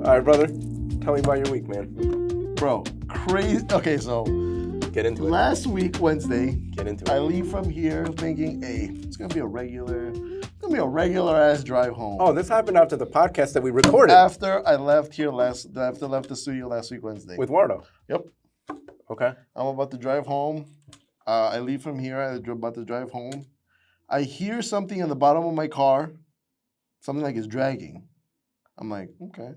All right, brother. Tell me about your week, man. Bro, crazy. Okay, so Get into it. last week, Wednesday, Get into I it. leave from here thinking, hey, it's gonna be a regular ass drive home. Oh, this happened after the podcast that we recorded After I left the studio last week, Wednesday. with Wardo. Yep. Okay. I'm about to drive home. I leave from here. I'm about to drive home. I hear something in the bottom of my car. Something like it's dragging. I'm like, okay.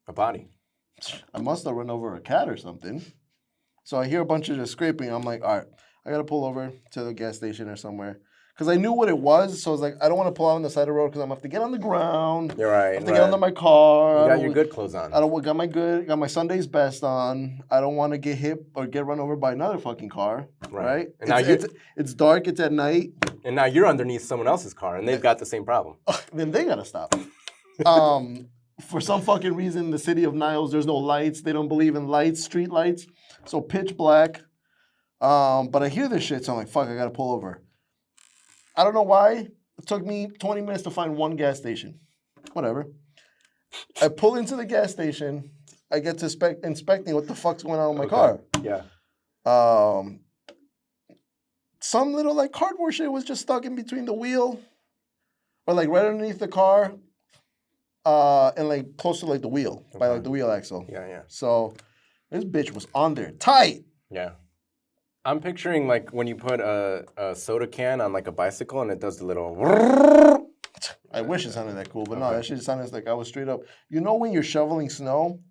A body. I must have run over a cat or something. So I hear a bunch of just scraping. I'm like, all right, I got to pull over to the gas station or somewhere. Because I knew what it was. So I was like, I don't want to pull out on the side of the road because I'm going to have to get on the ground. You're right. I have to get under my car. You got your good clothes on. Got my Sunday's best on. I don't want to get hit or get run over by another fucking car. Right? And now it's dark. It's at night. And now you're underneath someone else's car, and they've got the same problem. Then they got to stop. For some fucking reason, in the city of Niles, there's no lights. They don't believe in lights, street lights. So pitch black. But I hear this shit, so I'm like, fuck, I got to pull over. I don't know why. It took me 20 minutes to find one gas station. Whatever. I pull into the gas station. I get to inspecting what the fuck's going on with my car. Yeah. Some little like cardboard shit was just stuck in between the wheel, or like right underneath the car, and like close to like the wheel, by like the wheel axle. Yeah. So this bitch was on there tight. Yeah. I'm picturing like when you put a soda can on like a bicycle and it does the little. I wish it sounded that cool, but no, that shit sounded like I was straight up. You know when you're shoveling snow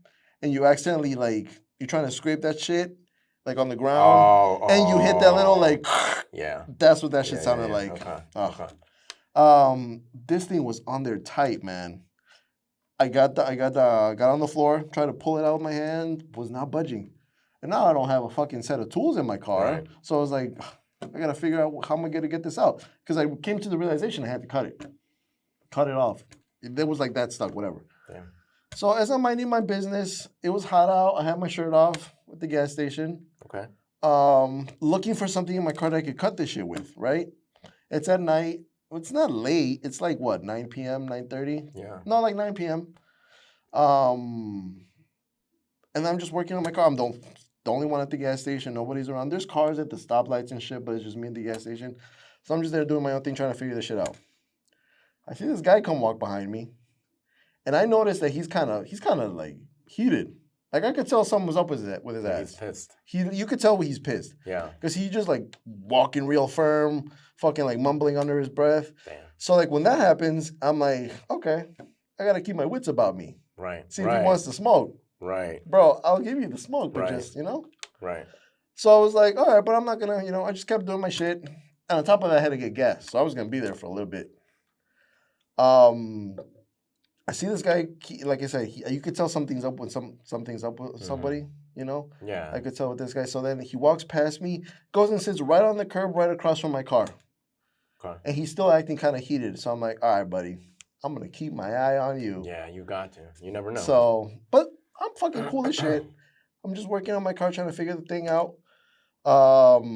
and you accidentally like, you're trying to scrape that shit like on the ground and you hit that little like, yeah. That's what that shit sounded like. Okay. This thing was on there tight, man. I got on the floor, tried to pull it out with my hand, was not budging. And now I don't have a fucking set of tools in my car. Right. So I was like, I got to figure out how am I going to get this out. Because I came to the realization I had to cut it. Cut it off. It was like that stuck, whatever. Damn. So as I'm minding my business, it was hot out. I had my shirt off at the gas station. Okay. Looking for something in my car that I could cut this shit with, right? It's at night. It's not late. It's like, what, 9 p.m., 9:30? Yeah. No, like 9 p.m. And I'm just working on my car. I'm the only one at the gas station. Nobody's around. There's cars at the stoplights and shit, but it's just me at the gas station. So I'm just there doing my own thing, trying to figure this shit out. I see this guy come walk behind me, and I noticed that he's kind of like heated. Like I could tell something was up with his ass. He's pissed. You could tell he's pissed. Yeah. Because he just like walking real firm, fucking like mumbling under his breath. Damn. So like when that happens, I'm like, okay, I gotta keep my wits about me. Right. See if he wants to smoke. Right. Bro, I'll give you the smoke, but Right. just, Right. So I was like, all right, but I'm not gonna, I just kept doing my shit. And on top of that, I had to get gas. So I was gonna be there for a little bit. I see this guy, like I said, you could tell something's up with something's up with somebody, Yeah. I could tell with this guy. So then he walks past me, goes and sits right on the curb, right across from my car. Okay. And he's still acting kind of heated. So I'm like, all right, buddy, I'm going to keep my eye on you. Yeah, you got to. You never know. So, but I'm fucking cool as shit. I'm just working on my car, trying to figure the thing out. Out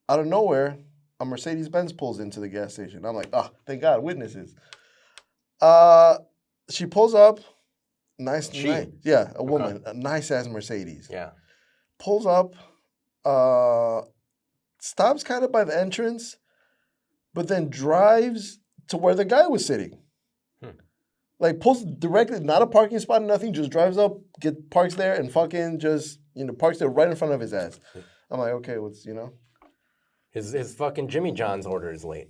of nowhere, a Mercedes-Benz pulls into the gas station. I'm like, oh, thank God, witnesses. She pulls up. Nice. Yeah, a woman. A nice-ass Mercedes. Yeah. Pulls up. Stops kind of by the entrance, but then drives to where the guy was sitting. Like pulls directly, not a parking spot, nothing, just drives up, parks there and fucking just, parks there right in front of his ass. I'm like, okay, what's, His fucking Jimmy John's order is late.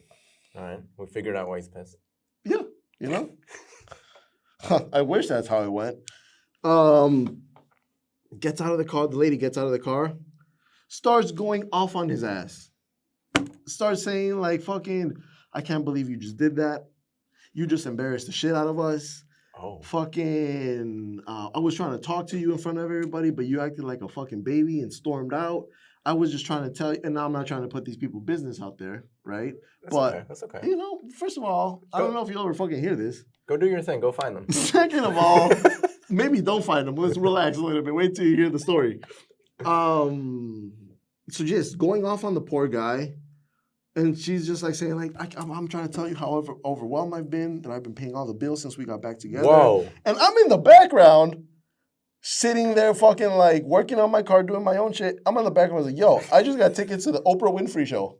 All right. We figured out why he's pissed. Yeah, I wish that's how it went. Gets out of the car, the lady gets out of the car, starts going off on his ass. Starts saying like, fucking, I can't believe you just did that. You just embarrassed the shit out of us. Oh. Fucking, I was trying to talk to you in front of everybody, but you acted like a fucking baby and stormed out. I was just trying to tell you, and now I'm not trying to put these people's business out there, right? That's okay. First of all, I don't know if you'll ever fucking hear this. Go do your thing. Go find them. Second of all, maybe don't find them. Let's relax a little bit. Wait till you hear the story. So just going off on the poor guy, And she's just like saying, like, I'm trying to tell you how overwhelmed I've been, that I've been paying all the bills since we got back together. Whoa. And I'm in the background, sitting there fucking like working on my car, doing my own shit. I'm in the background, I was like, yo, I just got tickets to the Oprah Winfrey show.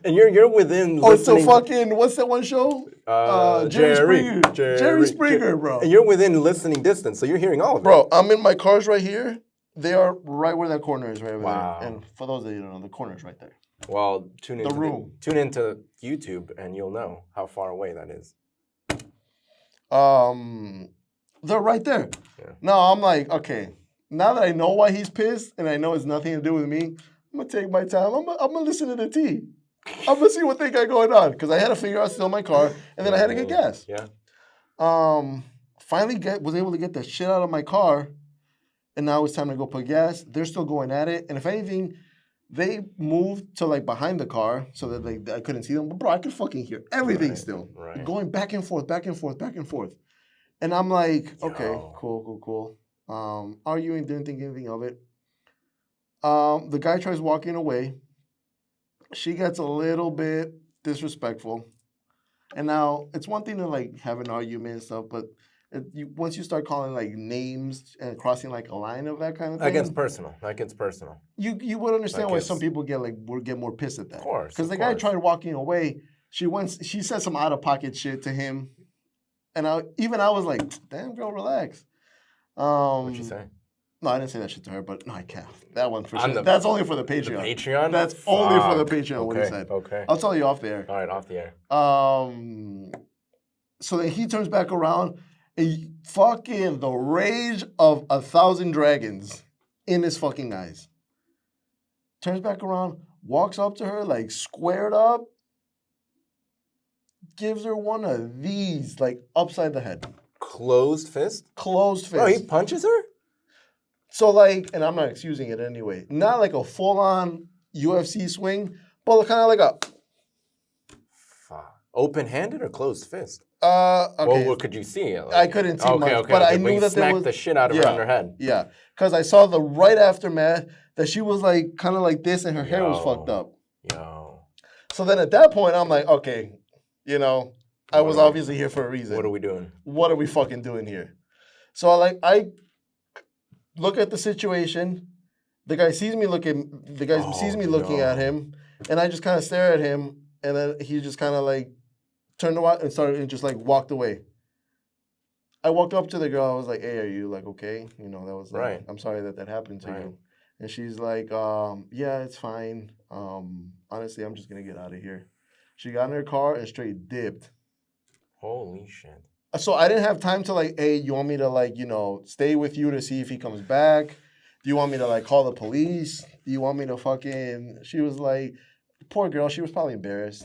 And you're within Or to listening. fucking, what's that one show? Jerry Springer, bro. And you're within listening distance, so you're hearing all of it. Bro, I'm in my cars right here. They are right where that corner is, right over Wow. there. And for those that you don't know, the corner is right there. Well, tune into YouTube, and you'll know how far away that is. They're right there. Yeah. No, I'm like, okay, now that I know why he's pissed, and I know it's nothing to do with me, I'm gonna take my time. I'm gonna listen to the tea. I'm gonna see what they got going on, because I had to figure out still my car, and then I had to get gas. Yeah. Finally was able to get the shit out of my car, and now it's time to go put gas. They're still going at it, and if anything, they moved to like behind the car so that like I couldn't see them. But bro, I could fucking hear everything still. Right. Going back and forth, back and forth, back and forth. And I'm like, okay, cool. Arguing, didn't think anything of it. The guy tries walking away. She gets a little bit disrespectful. And now, it's one thing to like have an argument and stuff, but once you start calling like names and crossing like a line of that kind of thing. That gets personal. You would understand why some people would get more pissed at that. Of course. Because the guy tried walking away. She said some out of pocket shit to him. And I was like, damn girl, relax. What'd you say? No, I didn't say that shit to her, but no, I can't. That one for sure. That's only for the Patreon. The Patreon? That's only for the Patreon, what he said. Okay. I'll tell you off the air. All right, off the air. So then he turns back around and fucking the rage of 1,000 dragons in his fucking eyes. Turns back around, walks up to her, like squared up, gives her one of these, like upside the head. Closed fist? Closed fist. Oh, he punches her? So like, and I'm not excusing it anyway, not like a full-on UFC swing, but kind of like a... Open-handed or closed fist? Okay. Well, what could you see? Like, I couldn't see much, but I knew that there was... the shit out of her on her head. Yeah, because I saw the right aftermath that she was like, kind of like this and her hair was fucked up. So then at that point, I'm like, okay, I was obviously here for a reason. What are we doing? What are we fucking doing here? So I look at the situation. The guy sees me looking. Looking at him, and I just kind of stare at him, and then he just kind of like turned around and just like walked away. I walked up to the girl. I was like, "Hey, are you like okay? That was like, right. I'm sorry that happened to you." And she's like, "Yeah, it's fine. Honestly, I'm just gonna get out of here." She got in her car and straight dipped. Holy shit. So I didn't have time to like, hey, you want me to like, stay with you to see if he comes back? Do you want me to like call the police? Do you want me to fucking... She was like, poor girl, she was probably embarrassed.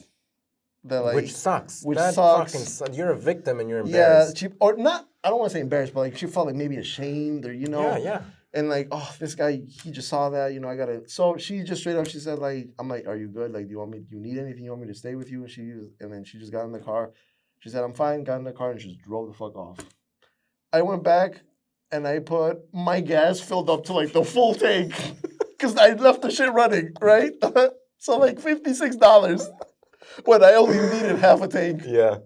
That, like, which sucks. That sucks. Fucking sucks. You're a victim and you're embarrassed. Yeah, or not, I don't want to say embarrassed, but like she felt like maybe ashamed or, Yeah. And like, oh, this guy, he just saw that, I gotta... So she just straight up, she said like, I'm like, are you good? Like, do you need anything? You want me to stay with you? And then she just got in the car. She said, I'm fine, got in the car, and just drove the fuck off. I went back, and I put my gas filled up to, like, the full tank. Because I left the shit running, right? So, like, $56 when I only needed half a tank. Yeah.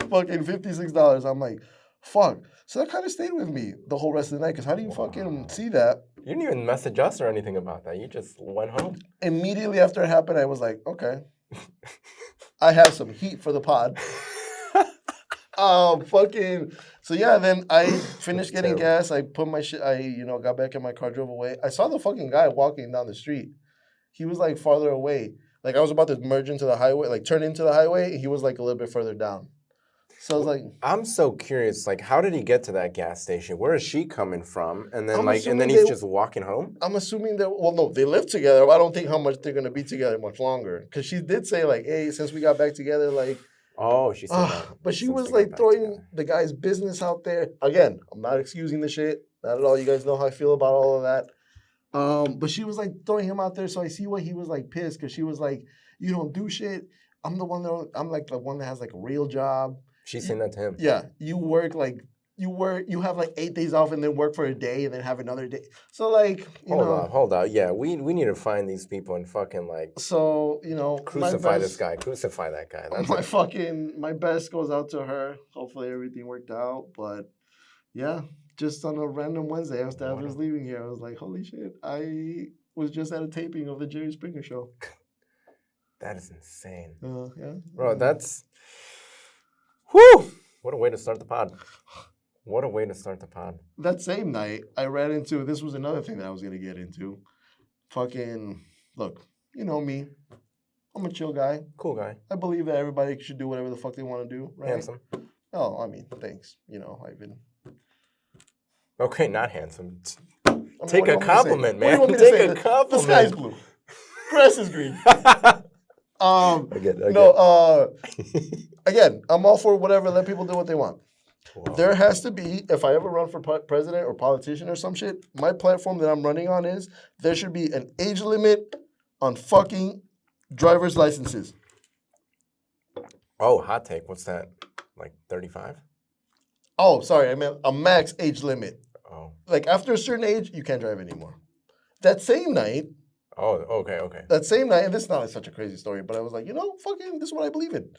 Fucking $56. I'm like, fuck. So that kind of stayed with me the whole rest of the night, because how do you fucking see that? You didn't even message us or anything about that. You just went home. Immediately after it happened, I was like, okay. I have some heat for the pod. So yeah, then I finished getting gas. I put my shit, got back in my car, drove away. I saw the fucking guy walking down the street. He was like farther away. Like I was about to merge into the highway, like turn into the highway. And he was like a little bit further down. So I was like, I'm so curious, like how did he get to that gas station? Where is she coming from? And then he's just walking home? I'm assuming that, well, no, they live together. I don't think how much they're going to be together much longer. Because she did say like, hey, since we got back together, like, oh, she said that. But she was like throwing the guy's business out there. Again, I'm not excusing the shit. Not at all. You guys know how I feel about all of that. But she was like throwing him out there. So I see why he was like pissed because she was like, you don't do shit. I'm like the one that has like a real job. She's saying that to him. Yeah. You work like you have like 8 days off and then work for a day and then have another day. So like, Hold up. Yeah, we need to find these people and fucking like. So crucify this guy. Crucify that guy. That's my best goes out to her. Hopefully everything worked out. But yeah, just on a random Wednesday after I was leaving here, I was like, holy shit! I was just at a taping of the Jerry Springer show. That is insane. Yeah, bro. That's. Whew! What a way to start the pod. What a way to start the pod. That same night, I ran into, this was another thing that I was going to get into. Fucking, look, you know me. I'm a chill guy. Cool guy. I believe that everybody should do whatever the fuck they want to do, right? Handsome. Oh, I mean, thanks. I've been... Okay, not handsome. Take a compliment, man. Take a compliment. The sky's blue. Grass is green. Again, I'm all for whatever. Let people do what they want. Wow. There has to be, if I ever run for president or politician or some shit, my platform that I'm running on is there should be an age limit on fucking driver's licenses. Oh, hot take. What's that? Like 35? Oh, sorry. I meant a max age limit. Oh. Like after a certain age, you can't drive anymore. That same night. Oh, okay. That same night, and this is not such a crazy story, but I was like, fucking, this is what I believe in.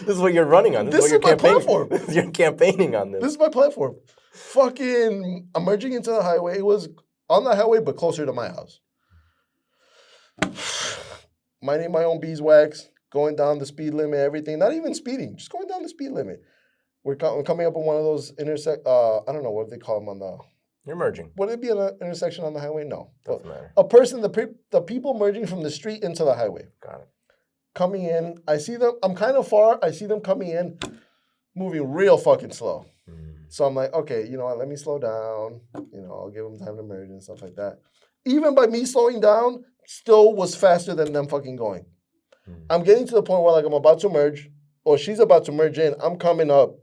This is what you're running on. This is my platform. You're campaigning on this. This is my platform. Fucking, I'm merging into the highway. It was on the highway, but closer to my house. Minding my own beeswax, going down the speed limit, everything. Not even speeding, just going down the speed limit. We're coming up on one of those I don't know what they call them on the... You're merging. Would it be an intersection on the highway? No. Doesn't matter. A person, the people merging from the street into the highway. Got it. Coming in, I see them, I'm kind of far, I see them coming in, moving real fucking slow. So I'm like, okay, you know what, let me slow down. I'll give them time to merge and stuff like that. Even by me slowing down, still was faster than them fucking going. I'm getting to the point where like I'm about to merge, or she's about to merge in, I'm coming up.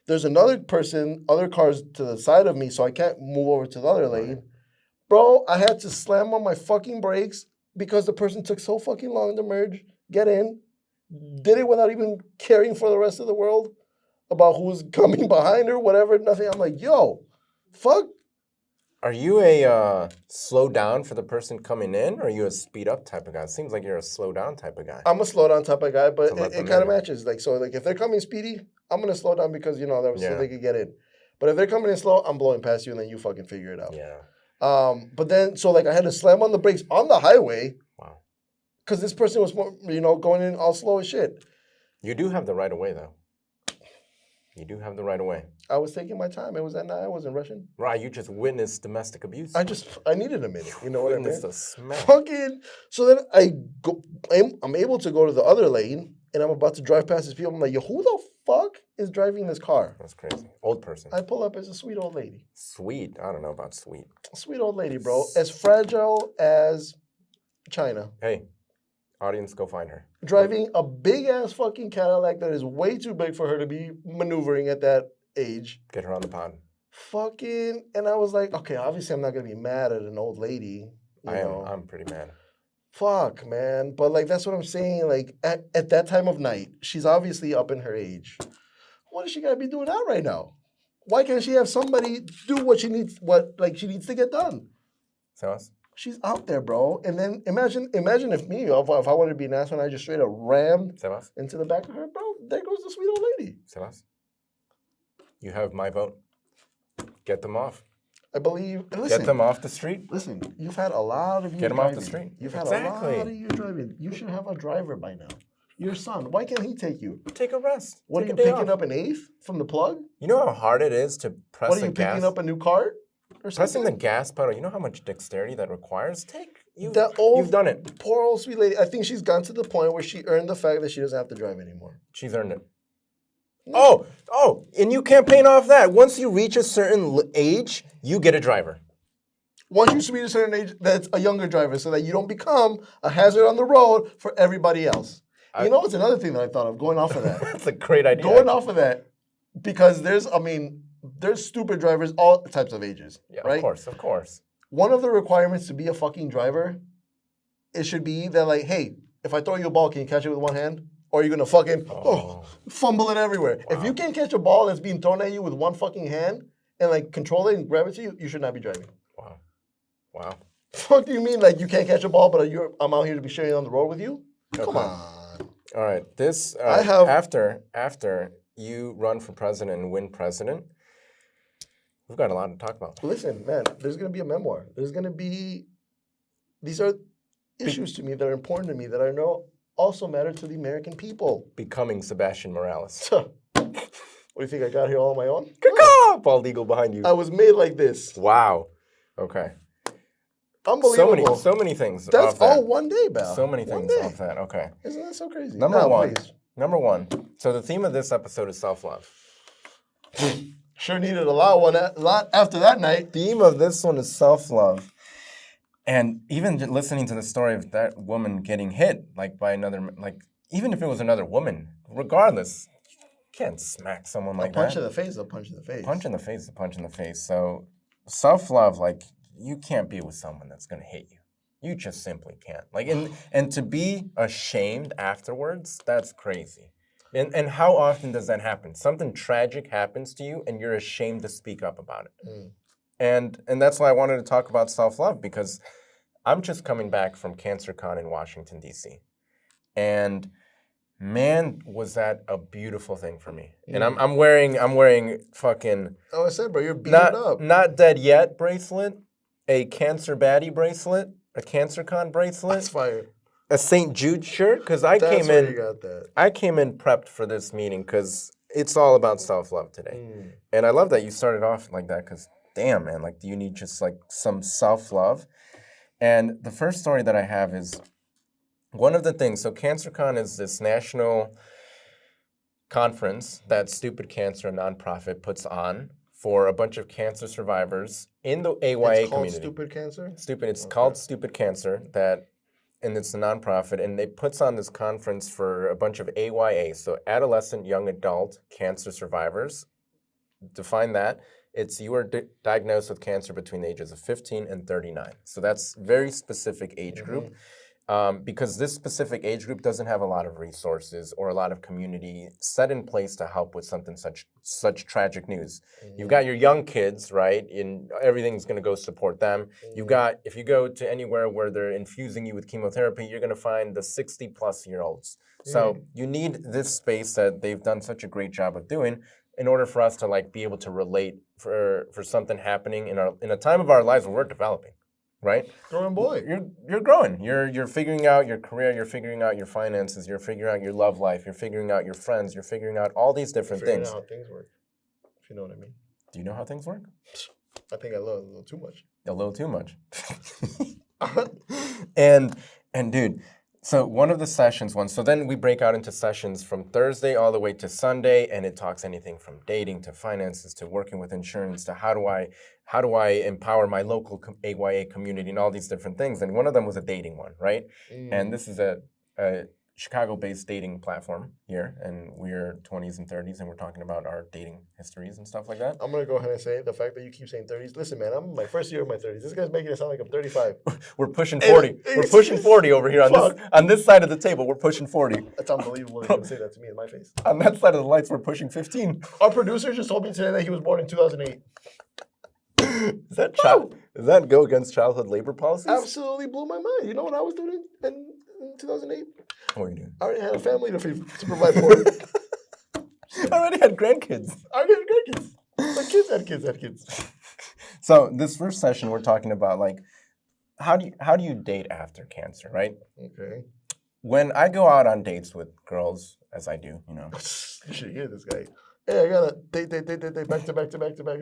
There's another person, other cars to the side of me, so I can't move over to the other lane. Bro, I had to slam on my fucking brakes because the person took so fucking long to merge, get in, did it without even caring for the rest of the world about who's coming behind her, whatever, nothing. I'm like, yo, fuck. Are you a slow down for the person coming in, or are you a speed up type of guy? It seems like you're a slow down type of guy. I'm a slow down type of guy, but it kind of matches. So if they're coming speedy, I'm going to slow down because, so they could get in. But if they're coming in slow, I'm blowing past you, and then you fucking figure it out. Yeah. But then, I had to slam on the brakes on the highway. Wow. Because this person was, going in all slow as shit. You do have the right of way, though. You do have the right of way. I was taking my time. It was that night. I wasn't rushing. Right. You just witnessed domestic abuse. I needed a minute. You know what I mean? Witnessed a smack. Fucking. So then I'm able to go to the other lane, and I'm about to drive past these people. I'm like, yo, who the fuck is driving this car? That's crazy. Old person. I pull up as a sweet old lady. Sweet? I don't know about sweet. Sweet old lady, bro. As fragile as China. Hey, audience, go find her. Driving a big-ass fucking Cadillac that is way too big for her to be maneuvering at that age. Get her on the pod. Fucking, and I was like, okay, obviously I'm not going to be mad at an old lady. I'm pretty mad. Fuck, man. But, that's what I'm saying. At that time of night, she's obviously up in her age. What is she got to be doing out right now? Why can't she have somebody do what she needs to get done? Sebas? She's out there, bro. And then imagine if if I wanted to be an asshole and I just straight up rammed Sebas? into the back of her, bro, there goes the sweet old lady. Sebas? You have my vote. Get them off. I believe. Listen, get them off the street. Listen, you've had a lot of you Get them driving. off the street. You've had a lot of you driving. You should have a driver by now. Your son. Why can't he take you? Take a rest. What, are you picking up an eighth from the plug? You know how hard it is to press the gas? What, are you picking up a new cart? Pressing the gas pedal, you know how much dexterity that requires? You've done it. Poor old sweet lady. I think she's gone to the point where she earned the fact that she doesn't have to drive anymore. She's earned it. Oh, and you campaign off that. Once you reach a certain age, you get a driver. Once you reach a certain age, that's a younger driver, so that you don't become a hazard on the road for everybody else. What's another thing that I thought of, going off of that? That's a great idea. Going off of that, because there's stupid drivers, all types of ages, yeah, right? Of course. One of the requirements to be a fucking driver, it should be that hey, if I throw you a ball, can you catch it with one hand? or you're gonna fucking fumble it everywhere. Wow. If you can't catch a ball that's being thrown at you with one fucking hand and like control it and grab it to you, you should not be driving. Wow. Wow. Fuck do you mean like you can't catch a ball, but I'm out here to be sharing on the road with you? Okay. Come on. All right. This I have after you run for president and win president, we've got a lot to talk about. Listen, man, there's gonna be a memoir. There's gonna be these are issues to me that are important to me that I know also matter to the American people. Becoming Sebastian Morales. What do you think I got here all on my own? Bald eagle behind you. I was made like this. Wow. Okay. Unbelievable. So many things. That's off that. all one day, Bal. So many One things day. off that. Okay. Isn't that so crazy? Number one. Please. Number one. So the theme of this episode is self-love. Sure needed a lot after that night. Theme of this one is self-love. And even listening to the story of that woman getting hit, like by another, like even if it was another woman, regardless, you can't smack someone like that. Punch in the face, a punch in the face. Punch in the face, a punch in the face. So self-love, like you can't be with someone that's gonna hit you. You just simply can't. Like and to be ashamed afterwards, that's crazy. And how often does that happen? Something tragic happens to you and you're ashamed to speak up about it. And that's why I wanted to talk about self-love, because I'm just coming back from CancerCon in Washington, D.C. And man, was that a beautiful thing for me. And I'm wearing fucking Oh, I said, bro, you're beating up. not dead yet bracelet, a Cancer Baddie bracelet, a CancerCon bracelet, That's fire. a St. Jude shirt, because I That's came where in. you got that. I came in prepped for this meeting because it's all about self-love today. And I love that you started off like that, because damn, man, like, do you need just like some self-love? And the first story that I have is one of the things. So CancerCon is this national conference that Stupid Cancer, a nonprofit, puts on for a bunch of cancer survivors in the AYA It's called community. Stupid Cancer? It's called Stupid Cancer, and it's a nonprofit, and they puts on this conference for a bunch of AYA, so adolescent young adult cancer survivors. Define that. It's you are diagnosed with cancer between the ages of 15 and 39. So that's very specific age group. Because this specific age group doesn't have a lot of resources or a lot of community set in place to help with something such tragic news. You've got your young kids, right? And everything's going to go support them. You've got, if you go to anywhere where they're infusing you with chemotherapy, you're going to find the 60-plus-year-olds. So you need this space that they've done such a great job of doing in order for us to like be able to relate for something happening in a time of our lives where we're developing. Right? Growing boy. You're growing. You're figuring out your career, you're figuring out your finances, you're figuring out your love life, you're figuring out your friends, you're figuring out all these different things. Figuring out how things work, if you know what I mean. Do you know how things work? I think I love it a little too much. A little too much. and dude, so one of the sessions, so then we break out into sessions from Thursday all the way to Sunday, and it talks anything from dating to finances to working with insurance to how do I empower my local AYA community and all these different things. And one of them was a dating one, right? And this is a Chicago-based dating platform here, and we're 20s and 30s, and we're talking about our dating histories and stuff like that. I'm going to go ahead and say the fact that you keep saying 30s. Listen, man, I'm in my first year of my 30s. This guy's making it sound like I'm 35. We're pushing 40. We're pushing 40 over here on this side of the table. We're pushing 40. That's unbelievable. You're going to say that to me in my face. On that side of the lights, we're pushing 15. Our producer just told me today that he was born in 2008. Is that go against childhood labor policies? Absolutely blew my mind. You know what I was doing in 2008? What were you doing? I already had a family to provide for. I already had grandkids. I already had grandkids. My kids had kids. So this first session, we're talking about like, how do you date after cancer, right? Okay. When I go out on dates with girls, as I do, you know. You should hear this guy. Hey, I got a date, back to back.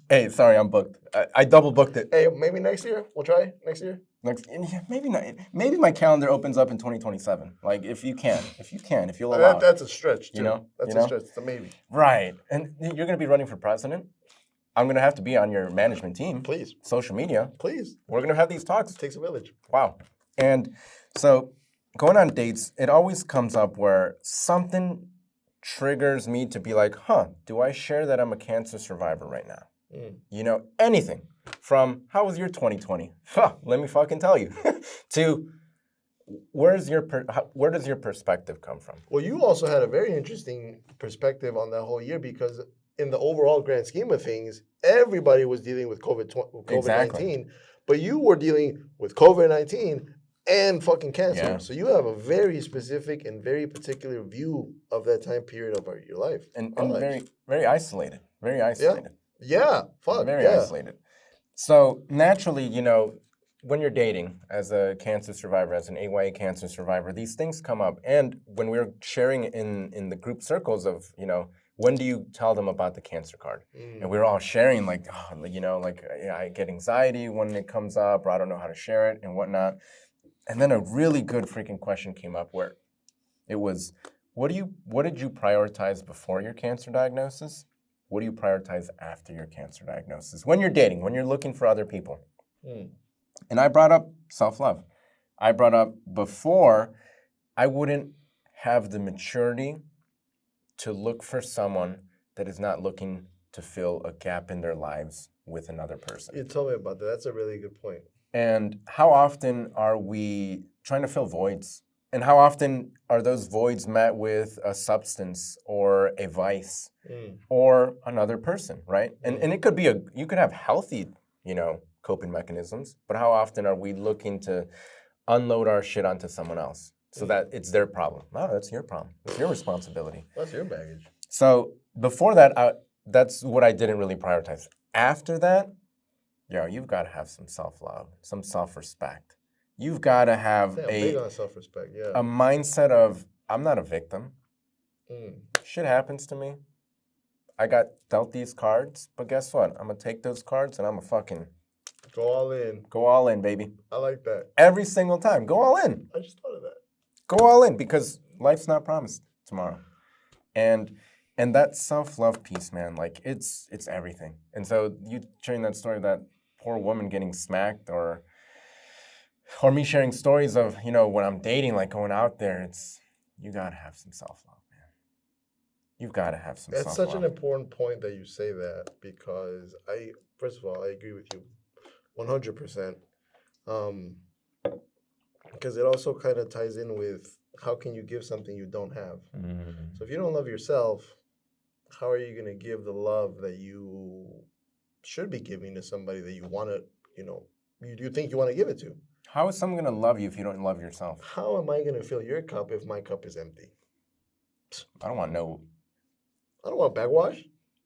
Hey, sorry, I'm booked. I double booked it. Hey, maybe next year? We'll try next year? Yeah, maybe not. Maybe my calendar opens up in 2027. Like, if you'll allow That's a stretch, too. You know? That's a stretch. It's a maybe. Right. And you're going to be running for president. I'm going to have to be on your management team. Please. Social media. Please. We're going to have these talks. It takes a village. Wow. And so going on dates, it always comes up where something triggers me to be like, do I share that I'm a cancer survivor right now? You know, anything from, how was your 2020? Let me fucking tell you. To, where does your perspective come from? Well, you also had a very interesting perspective on that whole year because in the overall grand scheme of things, everybody was dealing with COVID-19, but you were dealing with COVID-19 and fucking cancer. Yeah. So you have a very specific and very particular view of that time period of your life. And very, very isolated. Very isolated. Yeah. Fuck. Very isolated. So naturally, when you're dating as a cancer survivor, as an AYA cancer survivor, these things come up. And when we're sharing in the group circles of, when do you tell them about the cancer card? And we're all sharing I get anxiety when it comes up, or I don't know how to share it and whatnot. And then a really good freaking question came up where it was, what did you prioritize before your cancer diagnosis? What do you prioritize after your cancer diagnosis? When you're dating, when you're looking for other people. And I brought up self-love. I brought up before I wouldn't have the maturity to look for someone that is not looking to fill a gap in their lives with another person. You told me about that. That's a really good point. And how often are we trying to fill voids? And how often are those voids met with a substance or a vice or another person, right? And it could be you could have healthy, coping mechanisms, but how often are we looking to unload our shit onto someone else so that it's their problem? No, that's your problem. It's your responsibility. That's your baggage. So before that, that's what I didn't really prioritize. After that, you've got to have some self-love, some self-respect. You've got to have big on self-respect, a mindset of, I'm not a victim. Shit happens to me. I got dealt these cards, but guess what? I'm going to take those cards and I'm going to fucking... Go all in. Go all in, baby. I like that. Every single time. Go all in. I just thought of that. Go all in because life's not promised tomorrow. And that self-love piece, man, it's everything. And so you sharing that story of that poor woman getting smacked or me sharing stories of, when I'm dating, going out there, you got to have some self-love, man. You've got to have some self-love. That's such an important point that you say that because first of all, I agree with you 100%. Because it also kind of ties in with how can you give something you don't have? So if you don't love yourself, how are you going to give the love that you should be giving to somebody that you want to, you think you want to give it to? How is someone going to love you if you don't love yourself? How am I going to fill your cup if my cup is empty? I don't want backwash.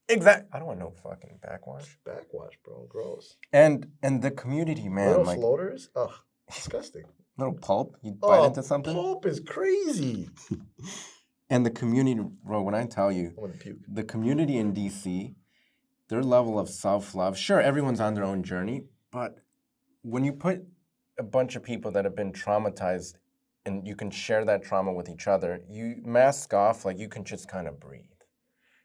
Exactly. I don't want no fucking backwash. Backwash, bro. Gross. And the community, man. Little floaters? Ugh, disgusting. Little pulp? You bite into something? Pulp is crazy. And the community, bro, when I tell you, I'm gonna puke. The community in DC, their level of self-love, sure, everyone's on their own journey, but when you put a bunch of people that have been traumatized and you can share that trauma with each other, you mask off, you can just kind of breathe.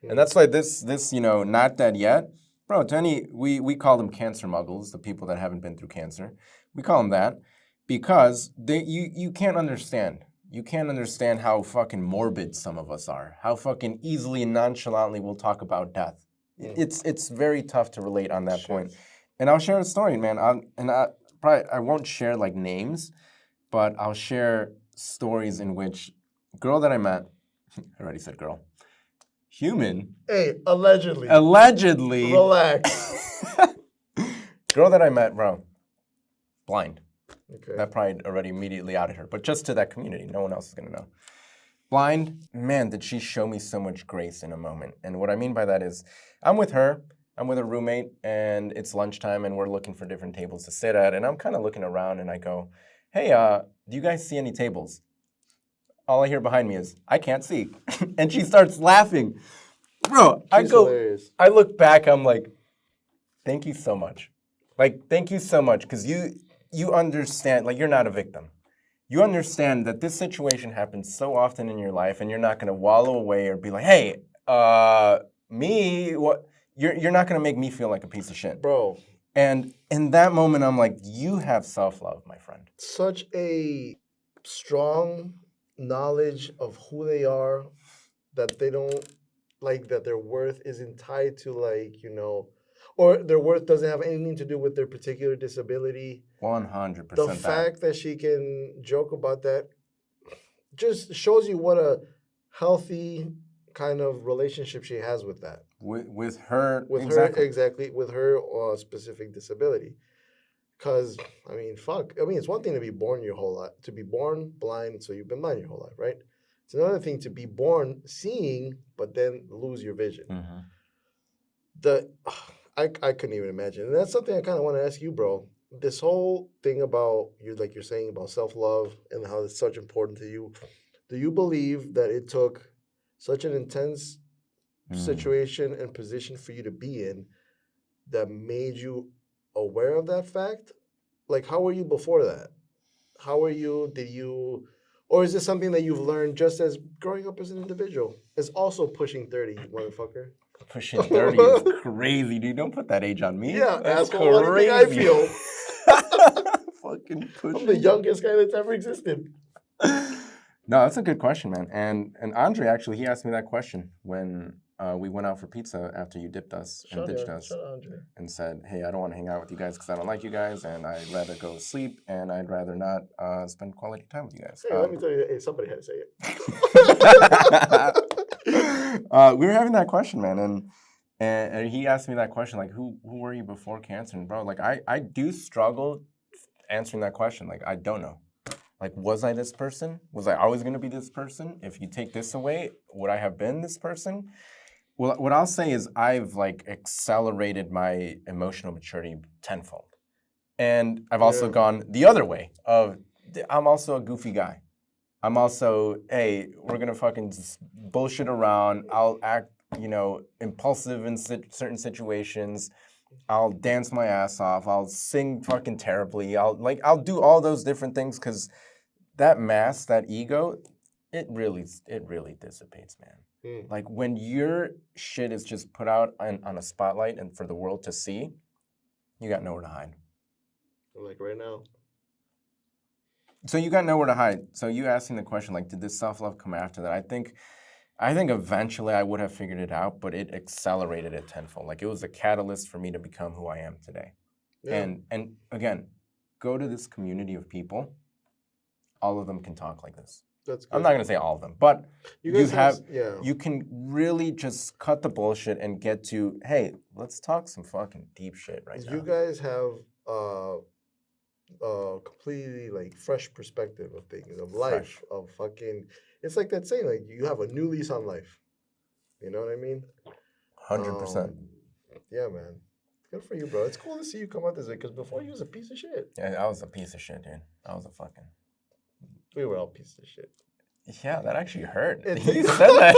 And that's why this not dead yet, bro, we call them cancer muggles, the people that haven't been through cancer. We call them that because you can't understand. You can't understand how fucking morbid some of us are, how fucking easily and nonchalantly we'll talk about death. It's very tough to relate on that point. And I'll share a story, man. I won't share names, but I'll share stories in which girl that I met, I already said girl, human. Hey, allegedly. Allegedly. Relax. Girl that I met, bro, blind. Okay. That probably already immediately outed her, but just to that community, no one else is going to know. Blind, man, did she show me so much grace in a moment. And what I mean by that is I'm with a roommate, and it's lunchtime, and we're looking for different tables to sit at, and I'm kind of looking around, and I go, hey, do you guys see any tables? All I hear behind me is, I can't see. And she starts laughing. Bro, Hilarious. I look back, I'm like, thank you so much. Thank you so much, because you understand, you're not a victim. You understand that this situation happens so often in your life, and you're not going to wallow away or be like, hey, me, what? You're not going to make me feel like a piece of shit. Bro. And in that moment, I'm like, you have self-love, my friend. Such a strong knowledge of who they are, that they don't, that their worth isn't tied to, or their worth doesn't have anything to do with their particular disability. 100% The that. fact that she can joke about that just shows you what a healthy kind of relationship she has with that. With her, With exactly. her, exactly, with her specific disability. Because, I mean, fuck. I mean, it's one thing to be born your whole life, to be born blind, so you've been blind your whole life, right? It's another thing to be born seeing, but then lose your vision. Mm-hmm. I couldn't even imagine. And that's something I kind of want to ask you, bro. This whole thing about you, like you're saying about self-love and how it's such important to you. Do you believe that it took such an intense situation and position for you to be in that made you aware of that fact? Like, how were you before that? How were you? Did you, or is this something that you've learned just as growing up as an individual? As also pushing 30, you motherfucker. Pushing 30 is crazy, dude. Don't put that age on me. Yeah, that's asshole. What do you think I feel? Fucking pushing. I'm the youngest guy that's ever existed. No, that's a good question, man. And Andre, actually, he asked me that question when we went out for pizza after you dipped us and ditched us. Shout out, Andre. And said, hey, I don't want to hang out with you guys because I don't like you guys, and I'd rather go to sleep, and I'd rather not spend quality time with you guys. Hey, let me tell you, hey, somebody had to say it. We were having that question, man, and he asked me that question, like, who were you before cancer? And bro, like, I do struggle answering that question. Like, I don't know. Like, was I this person? Was I always going to be this person? If you take this away, would I have been this person? Well, what I'll say is I've, like, accelerated my emotional maturity tenfold. And I've also gone the other way of, I'm also a goofy guy. I'm also, hey, we're going to fucking just bullshit around. I'll act, impulsive in certain situations. I'll dance my ass off. I'll sing fucking terribly. I'll do all those different things because that mask, that ego, it really dissipates, man. Like when your shit is just put out on a spotlight and for the world to see, you got nowhere to hide. Like right now. So you got nowhere to hide. So you asking the question, like, did this self-love come after that? I think eventually I would have figured it out, but it accelerated it tenfold. Like it was a catalyst for me to become who I am today. Yeah. And again, go to this community of people. All of them can talk like this. That's good. I'm not going to say all of them, but you can really just cut the bullshit and get to, hey, let's talk some fucking deep shit right now. You guys have completely like fresh perspective of things, of life, of fucking, it's like that saying, like you have a new lease on life. You know what I mean? 100%. Yeah, man. Good for you, bro. It's cool to see you come out this way because before you was a piece of shit. Yeah, I was a piece of shit, dude. I was a fucking... We were all pieces of shit. Yeah, that actually hurt. You said that.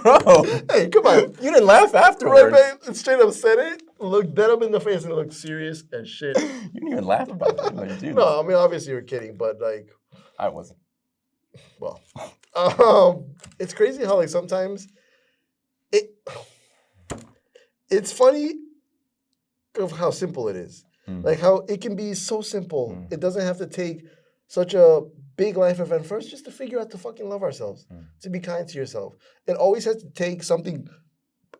Bro. Hey, come on. You didn't laugh afterwards. Right, man? Straight up said it, looked dead up in the face and looked serious as shit. You didn't even laugh about it. Like, dude. No, I mean, obviously you were kidding, but like... I wasn't. Well, it's crazy how like sometimes it's funny of how simple it is. Like how it can be so simple. It doesn't have to take such a big life event for us just to figure out to fucking love ourselves, to be kind to yourself. It always has to take something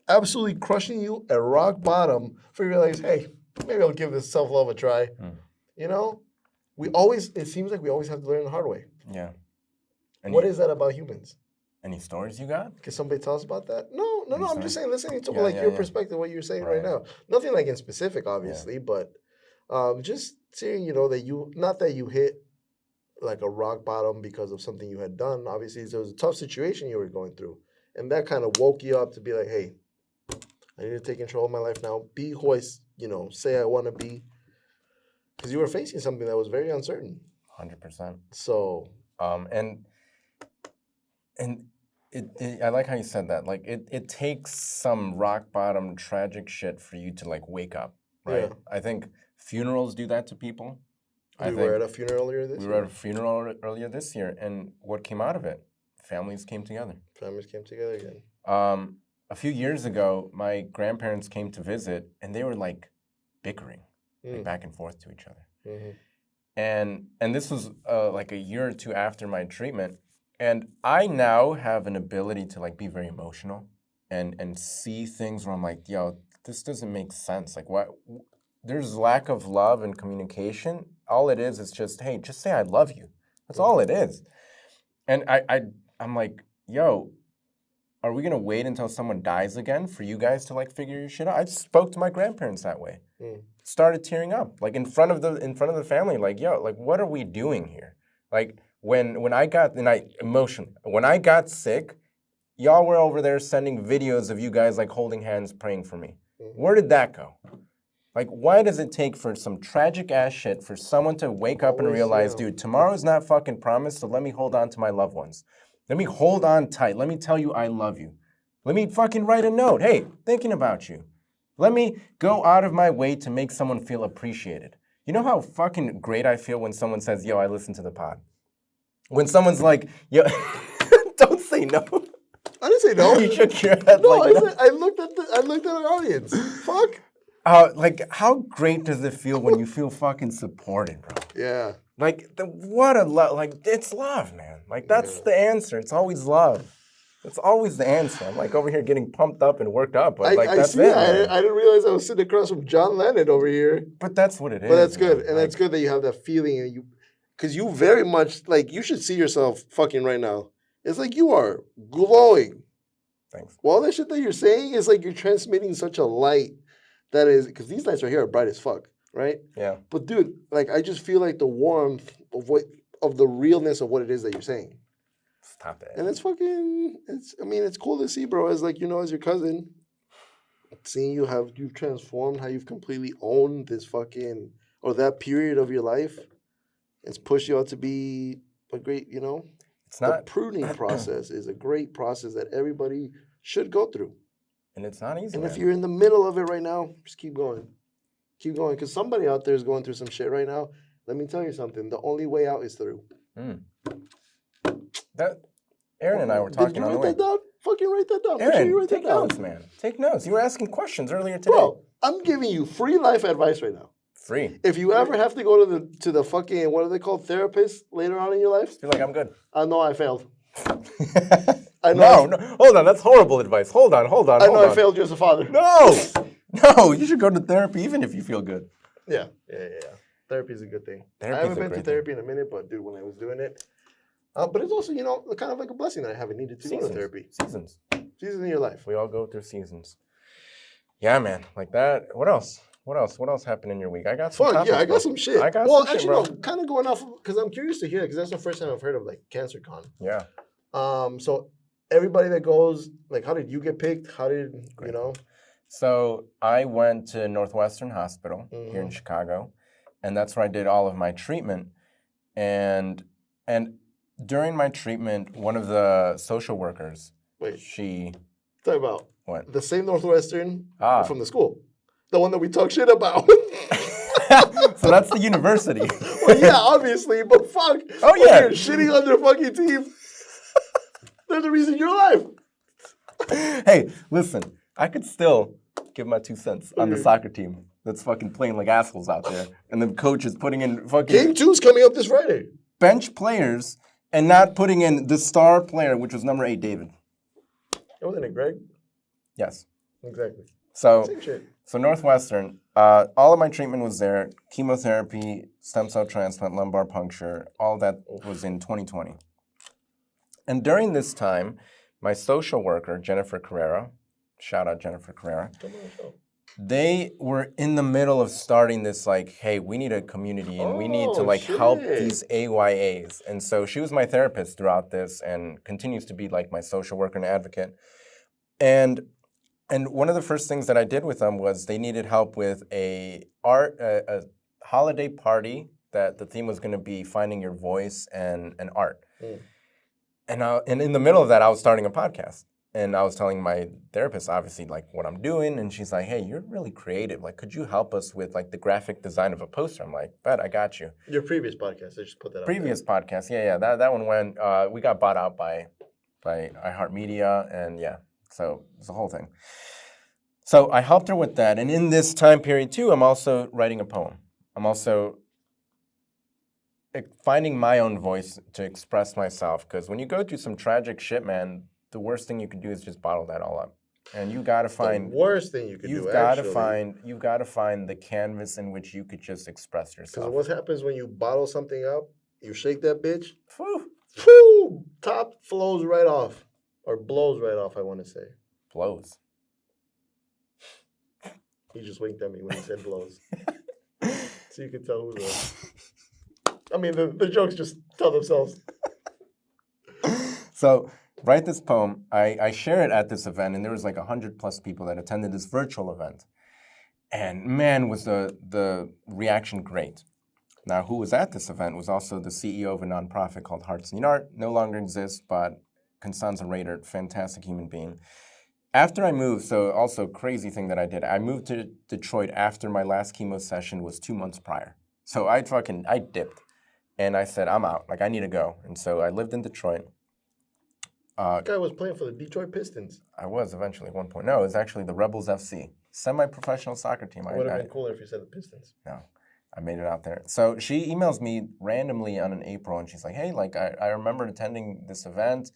absolutely crushing you at rock bottom for you to realize, hey, maybe I'll give this self-love a try. You know? It seems like we always have to learn the hard way. Yeah. What is that about humans? Any stories you got? Can somebody tell us about that? No. I'm just saying, listening to your perspective, what you're saying right now. Nothing like in specific, obviously, but just seeing, that not that you hit like a rock bottom because of something you had done. Obviously, there was a tough situation you were going through. And that kind of woke you up to be like, hey, I need to take control of my life now. Be who I, say I want to be. Because you were facing something that was very uncertain. 100%. So. And I like how you said that. Like, it takes some rock bottom tragic shit for you to, like, wake up, right? Yeah. I think funerals do that to people. We were at a funeral earlier this year. We were at a funeral earlier this year, and what came out of it? Families came together. Families came together again. A few years ago, my grandparents came to visit, and they were, like, bickering, like, back and forth to each other. And this was, like, a year or two after my treatment. And I now have an ability to, like, be very emotional. and see things where I'm like, yo, this doesn't make sense. Like, what? There's lack of love and communication. All it is just, hey, just say I love you. That's all it is. And I'm like, yo, are we gonna wait until someone dies again for you guys to like figure your shit out? I spoke to my grandparents that way. Started tearing up, like in front of the family, like, yo, like what are we doing here? Like when I got when I got sick, y'all were over there sending videos of you guys like holding hands praying for me. Where did that go? Like, why does it take for some tragic ass shit for someone to wake up and realize, dude, tomorrow's not fucking promised, so let me hold on to my loved ones. Let me hold on tight. Let me tell you I love you. Let me fucking write a note. Hey, thinking about you. Let me go out of my way to make someone feel appreciated. You know how fucking great I feel when someone says, yo, I listen to the pod? When someone's like, yo, don't say no. I didn't say no. You shook your head. No, like, I looked at our audience. Fuck. Like, how great does it feel when you feel fucking supported, bro? Yeah. Like, what a love. Like, it's love, man. Like, that's the answer. It's always love. It's always the answer. I'm like over here getting pumped up and worked up, but like that's it. I didn't realize I was sitting across from John Lennon over here. But that's what it is. But that's good, man. and that's good that you have that feeling, and because you very much like you should see yourself fucking right now. It's like you are glowing. Thanks. Well, all that shit that you're saying is like you're transmitting such a light that is because these lights right here are bright as fuck, right? Yeah. But dude, like I just feel like the warmth of the realness of what it is that you're saying. Stop it. And it's cool to see, bro, as like, as your cousin, seeing you've transformed, how you've completely owned this fucking, or that period of your life. It's pushed you out to be a great, It's not. The pruning process is a great process that everybody should go through. And it's not easy, And man. if you're in the middle of it right now, just keep going. Keep going, because somebody out there is going through some shit right now. Let me tell you something. The only way out is through. That Aaron and I were talking on the way. Did you write that down? Fucking write that down. Aaron, Make sure you write take that down. notes, man. Take notes. You were asking questions earlier today. Bro, I'm giving you free life advice right now. Free. If you ever have to go to the fucking, what are they called, therapists later on in your life? I feel like I'm good. I know I failed. No, hold on. That's horrible advice. Hold on. I know I failed you as a father. No, you should go to therapy even if you feel good. Yeah. Therapy is a good thing. I haven't been to therapy in a minute, but dude, when I was doing it, but it's also, kind of like a blessing that I haven't needed to go to therapy. Seasons in your life. We all go through seasons. Yeah, man. Like that. What else? What else happened in your week? I got some topics, I got some shit. I got some shit, bro. Kind of going off, because I'm curious to hear, because that's the first time I've heard of, like, CancerCon. Yeah. So everybody that goes, like, how did you get picked? How did, So I went to Northwestern Hospital here in Chicago, and that's where I did all of my treatment. And during my treatment, one of the social workers, talk about what? The same Northwestern from the school, the one that we talk shit about. So that's the university. Well, yeah, obviously, but fuck. Oh yeah, you're shitting on their fucking team. They're the reason you're alive. Hey, listen, I could still give my 2 cents on the soccer team that's fucking playing like assholes out there, and the coach is putting in fucking Game 2's coming up this Friday. Bench players and not putting in the star player, which was number 8, David. Wasn't it Greg? Yes. Exactly. So, same shit. So Northwestern, all of my treatment was there. Chemotherapy, stem cell transplant, lumbar puncture, all that was in 2020. And during this time, my social worker, Jennifer Carrera, shout out Jennifer Carrera, they were in the middle of starting this like, hey, we need a community and we need to like help these AYAs. And so she was my therapist throughout this and continues to be like my social worker and advocate. And one of the first things that I did with them was they needed help with a holiday party that the theme was going to be finding your voice and art. And in the middle of that, I was starting a podcast. And I was telling my therapist, obviously, like what I'm doing. And she's like, hey, you're really creative. Like, could you help us with like the graphic design of a poster? I'm like, bet, I got you. Your previous podcast, I just put that out. Previous podcast, yeah. That one went, we got bought out by iHeartMedia. And yeah, so it's the whole thing. So I helped her with that. And in this time period too, I'm also writing a poem. I'm also finding my own voice to express myself. Because when you go through some tragic shit, man, the worst thing you can do is just bottle that all up. And you gotta find the worst thing you could do. Actually, you've gotta find the canvas in which you could just express because yourself. what happens when you bottle something up, you shake that bitch, Phew. top flows right off, or blows right off. I want to say. Blows. He just winked at me when he said blows, so you could tell who the. I mean, the jokes just tell themselves. So write this poem. I share it at this event, and there was like 100+ people that attended this virtual event. And man, was the reaction great. Now, who was at this event was also the CEO of a nonprofit called Hearts Need Art. No longer exists, but Constanza Rader, fantastic human being. After I moved, so also crazy thing that I did, I moved to Detroit after my last chemo session was 2 months prior. So I dipped. And I said, I'm out. Like, I need to go. And so I lived in Detroit. That guy was playing for the Detroit Pistons. I was eventually at one point. No, it was actually the Rebels FC, semi-professional soccer team. It would have been cooler if you said the Pistons. No, I made it out there. So she emails me randomly on an April, and she's like, hey, like, I remember attending this event,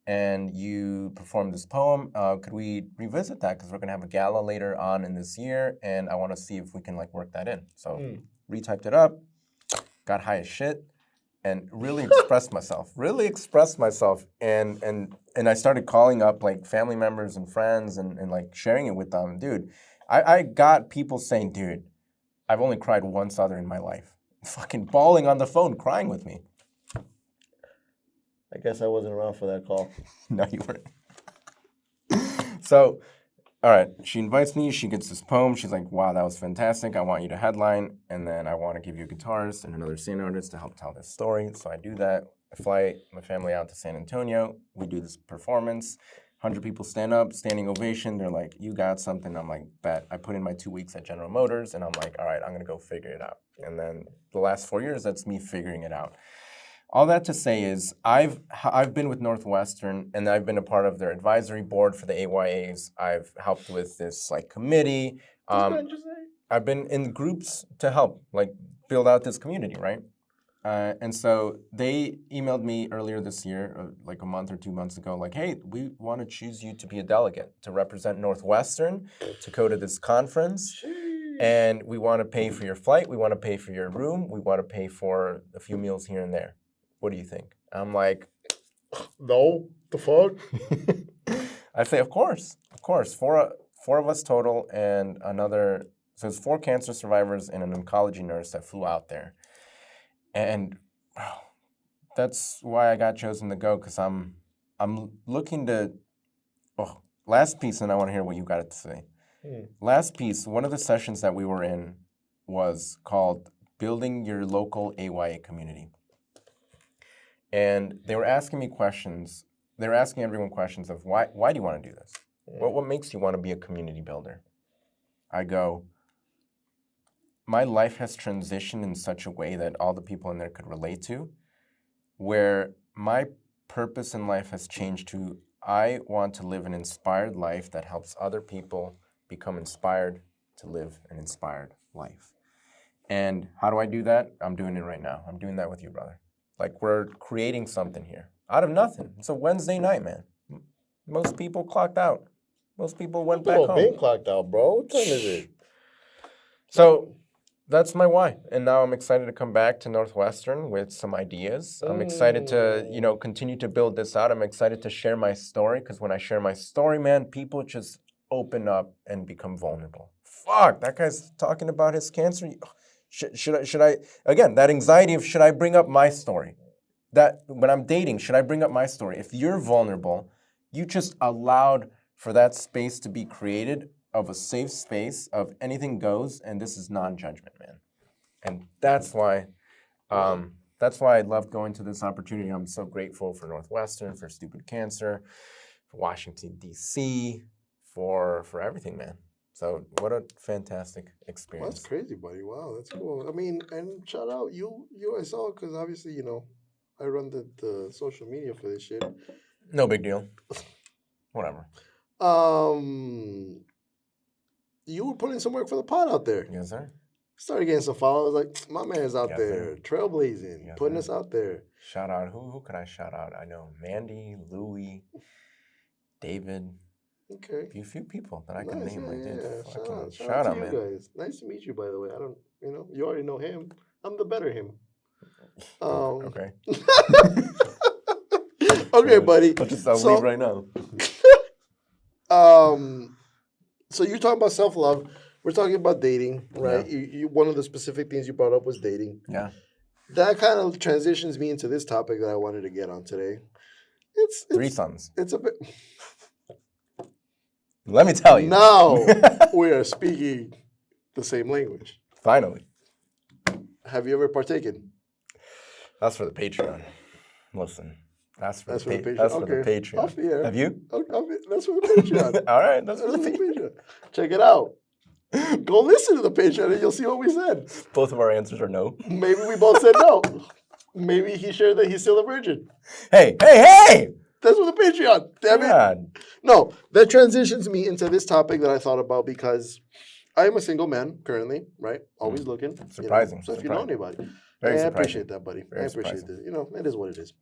and you performed this poem. Could we revisit that? Because we're going to have a gala later on in this year, and I want to see if we can, like, work that in. So retyped it up, got high as shit, and really expressed myself. And I started calling up like family members and friends and like sharing it with them. Dude, I got people saying, dude, I've only cried once other in my life. Fucking bawling on the phone, crying with me. I guess I wasn't around for that call. No, you weren't. So, all right, she invites me, she gets this poem, she's like, wow, that was fantastic, I want you to headline, and then I want to give you a guitarist and another scene artist to help tell this story. So I do that, I fly my family out to San Antonio, we do this performance, 100 people stand up, standing ovation, they're like, you got something, I'm like, bet. I put in my 2 weeks at General Motors, and I'm like, all right, I'm gonna go figure it out. And then the last 4 years, that's me figuring it out. All that to say is, I've been with Northwestern, and I've been a part of their advisory board for the AYAs. I've helped with this like committee. I've been in groups to help like build out this community, right? And so they emailed me earlier this year, like a month or 2 months ago, like, hey, we want to choose you to be a delegate to represent Northwestern to go to this conference. And we want to pay for your flight. We want to pay for your room. We want to pay for a few meals here and there. What do you think? I'm like, no, the fuck? I say, of course. Four of us total, and another, so it's 4 cancer survivors and an oncology nurse that flew out there. And that's why I got chosen to go, because I'm looking to, last piece, and I want to hear what you got to say. Last piece, one of the sessions that we were in was called Building Your Local AYA Community. And they were asking me questions. They were asking everyone questions of why do you want to do this? What makes you want to be a community builder? I go, my life has transitioned in such a way that all the people in there could relate to, where my purpose in life has changed to, I want to live an inspired life that helps other people become inspired to live an inspired life. And how do I do that? I'm doing it right now. I'm doing that with you, brother. Like, we're creating something here out of nothing. It's a Wednesday night, man. Most people clocked out. Most people went back home. Been clocked out, bro. What time is it? So that's my why. And now I'm excited to come back to Northwestern with some ideas. I'm excited to, continue to build this out. I'm excited to share my story, because when I share my story, man, people just open up and become vulnerable. Fuck, that guy's talking about his cancer. Should I, again, that anxiety of should I bring up my story? That when I'm dating, should I bring up my story? If you're vulnerable, you just allowed for that space to be created of a safe space of anything goes, and this is non-judgment, man. And that's why I love going to this opportunity. I'm so grateful for Northwestern, for Stupid Cancer, for Washington, D.C., for everything, man. So what a fantastic experience. Well, that's crazy, buddy. Wow, that's cool. I mean, and shout out you I saw, because obviously, I run the social media for this shit. No big deal. Whatever. You were putting some work for the pod out there. Yes, sir. Started getting some followers. Like, my man's out there, trailblazing, putting us out there. Shout out. Who could I shout out? I know Mandy, Louie, David. Okay. A few people that I can Nice, name. I did. yeah. Fucking Shout out to you man. guys. Nice to meet you, by the way. I don't, you already know him. I'm the better him. Okay. Okay, buddy. I'll So, leave right now. So you're talking about self-love. We're talking about dating, right? Yeah. You one of the specific things you brought up was dating. Yeah. That kind of transitions me into this topic that I wanted to get on today. It's Threesomes. It's a bit. Let me tell you. Now we are speaking the same language. Finally. Have you ever partaken? That's for the Patreon. Listen. That's for the Patreon. That's for the Patreon. Off the air. Have you? That's for the Patreon. All right. That's for the Patreon. Patreon. Check it out. Go listen to the Patreon and you'll see what we said. Both of our answers are no. Maybe we both said no. Maybe he shared that he's still a virgin. Hey! That's for the Patreon. Damn it. God. No, that transitions me into this topic that I thought about because I am a single man currently, right? Always looking. Surprising. So if you know anybody. Very I surprising. appreciate that, buddy. Very I appreciate surprising. that. It is what it is.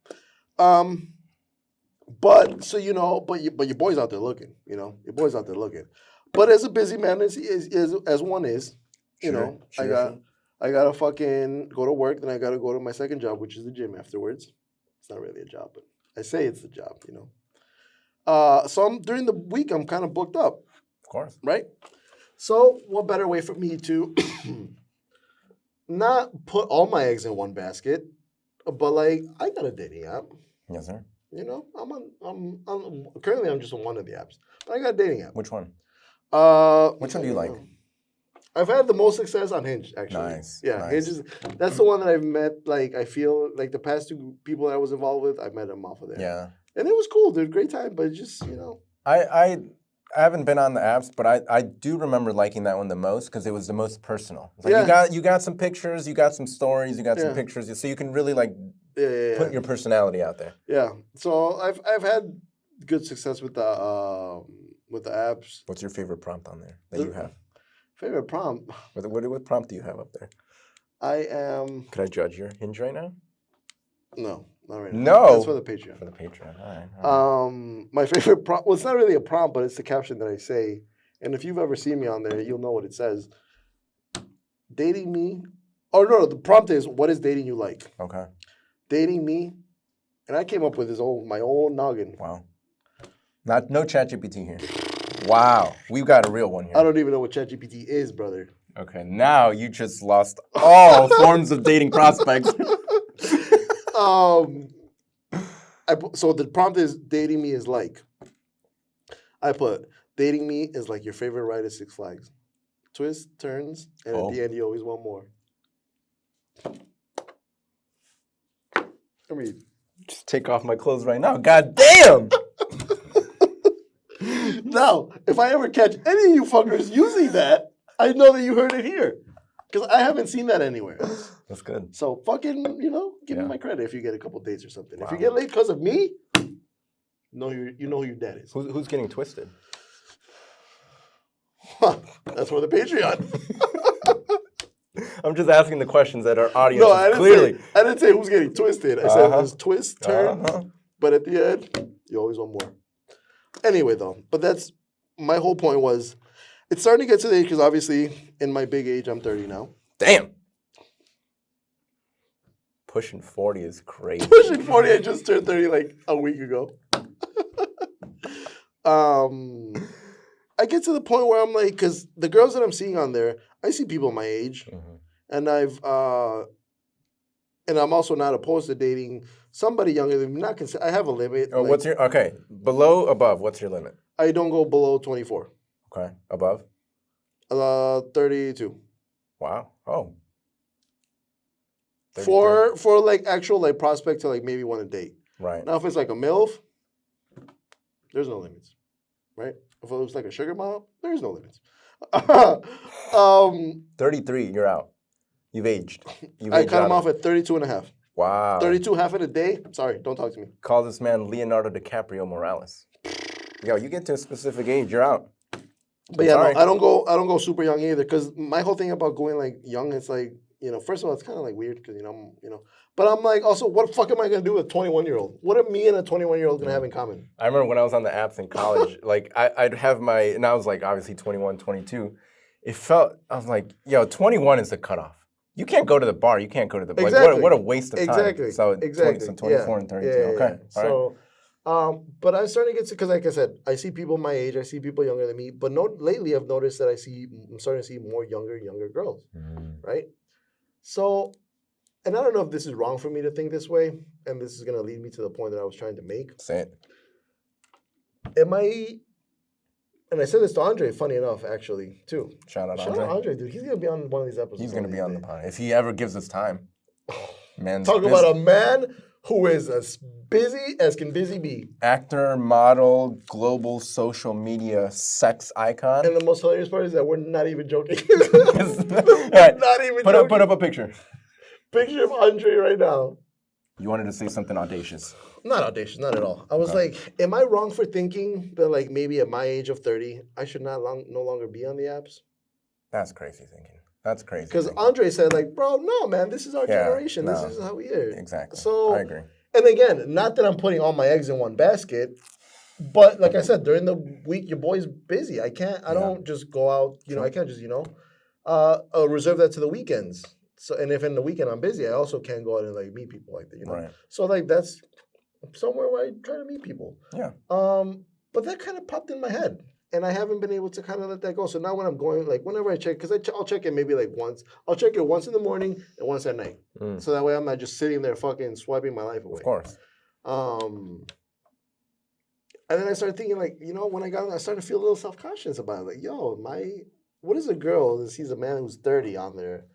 But so but your boy's out there looking, your boy's out there looking. But as a busy man as one is, I gotta fucking go to work, then I gotta go to my second job, which is the gym afterwards. It's not really a job, but I say it's the job, So during the week I'm kind of booked up. Of course. Right? So what better way for me to not put all my eggs in one basket, but like I got a dating app. Yes, sir. I'm currently I'm just on one of the apps, but I got a dating app. Which one? Which one do you like? I've had the most success on Hinge, actually. Nice. Yeah, nice. Hinge is that's the one that I've met. Like I feel like the past two people that I was involved with, I met them off of there. Yeah. And it was cool. They had a great time, but just I haven't been on the apps, but I do remember liking that one the most because it was the most personal. It's like you got some pictures, you got some stories, you got some pictures, so you can really put your personality out there. Yeah. So I've had good success with the apps. What's your favorite prompt on there that you have? Favorite prompt? What prompt do you have up there? I am. Could I judge your Hinge right now? No, not right No. now. That's for the Patreon. For the Patreon. All right. My favorite prompt. Well, it's not really a prompt, but it's the caption that I say. And if you've ever seen me on there, you'll know what it says. Dating me. Oh no, the prompt is, what is dating you like? Okay. Dating me, and I came up with my own noggin. Wow. No ChatGPT here. Wow. We've got a real one here. I don't even know what ChatGPT is, brother. Okay, now you just lost all forms of dating prospects. So the prompt is, dating me is like. I put, dating me is like your favorite ride at Six Flags. Twists, turns, and at the end you always want more. I mean, just take off my clothes right now. God damn! Now, if I ever catch any of you fuckers using that, I know that you heard it here. Because I haven't seen that anywhere. That's good. So fucking, give me my credit if you get a couple dates or something. Wow. If you get late because of me, you know who your dad is. Who's getting twisted? That's for the Patreon. I'm just asking the questions that our audience No, I didn't say who's getting twisted. I said there's twist, turn, but at the end, you always want more. Anyway, though, but that's my whole point was, it's starting to get to the age, because obviously in my big age, I'm 30 now. Damn. Pushing 40 is crazy. Pushing 40, I just turned 30 like a week ago. I get to the point where I'm like, because the girls that I'm seeing on there, I see people my age, and I'm also not opposed to dating somebody younger than me. I have a limit. Oh, what's your below, above? What's your limit? I don't go below 24. Okay, above. 32. Wow. Oh. 33. For like actual like prospect to like maybe want to date. Right. Now if it's like a MILF, there's no limits, right? If it was like a sugar mom, there's no limits. 33, you're out. You've aged. I cut him off at 32 and a half. Wow. 32 half in a day? Sorry, don't talk to me. Call this man Leonardo DiCaprio Morales. Yo, you get to a specific age, you're out. But yeah, no, I don't go super young either, because my whole thing about going like young, it's like first of all, it's kind of like weird because but I'm like, also, what the fuck am I gonna do with a 21-year-old? What are me and a 21-year-old gonna have in common? I remember when I was on the apps in college, like I'd have and I was like obviously 21, 22. I was like, yo, 21 is the cutoff. You can't go to the bar. You can't go to the Exactly. Like, what a waste of time. Exactly. So Exactly. 24 and 32. Yeah. Okay. All right. So, but I'm starting to get because, like I said, I see people my age. I see people younger than me. But lately, I've noticed that I'm starting to see more younger girls, right? So, and I don't know if this is wrong for me to think this way, and this is going to lead me to the point that I was trying to make. Say it. And I said this to Andre, funny enough, actually, too. Shout out Andre, dude. He's going to be on one of these episodes. He's going to be on the pod. If he ever gives us time. Talk about a man who is as busy as can busy be. Actor, model, global social media sex icon. And the most hilarious part is that we're not even joking. Right. Not even joking. Put up a picture. Picture of Andre right now. You wanted to say something audacious. Not audacious, not at all. I was like, am I wrong for thinking that like maybe at my age of 30, I should no longer be on the apps? That's crazy thinking. That's crazy. Because Andre said like, bro, no, man, this is our generation. No. This is how we are. Exactly. So, I agree. And again, not that I'm putting all my eggs in one basket, but like I said, during the week, your boy's busy. I don't just go out, I can't just, reserve that to the weekends. So, and if in the weekend I'm busy, I also can't go out and like meet people like that, Right. So like that's somewhere where I try to meet people. Yeah. But that kind of popped in my head, and I haven't been able to kind of let that go. So now when I'm going, like whenever I check, because I'll check it maybe like once. I'll check it once in the morning and once at night. So that way I'm not just sitting there fucking swiping my life away. Of course. And then I started thinking like, when I started to feel a little self-conscious about it. Like, yo, what is a girl that sees a man who's 30 on there?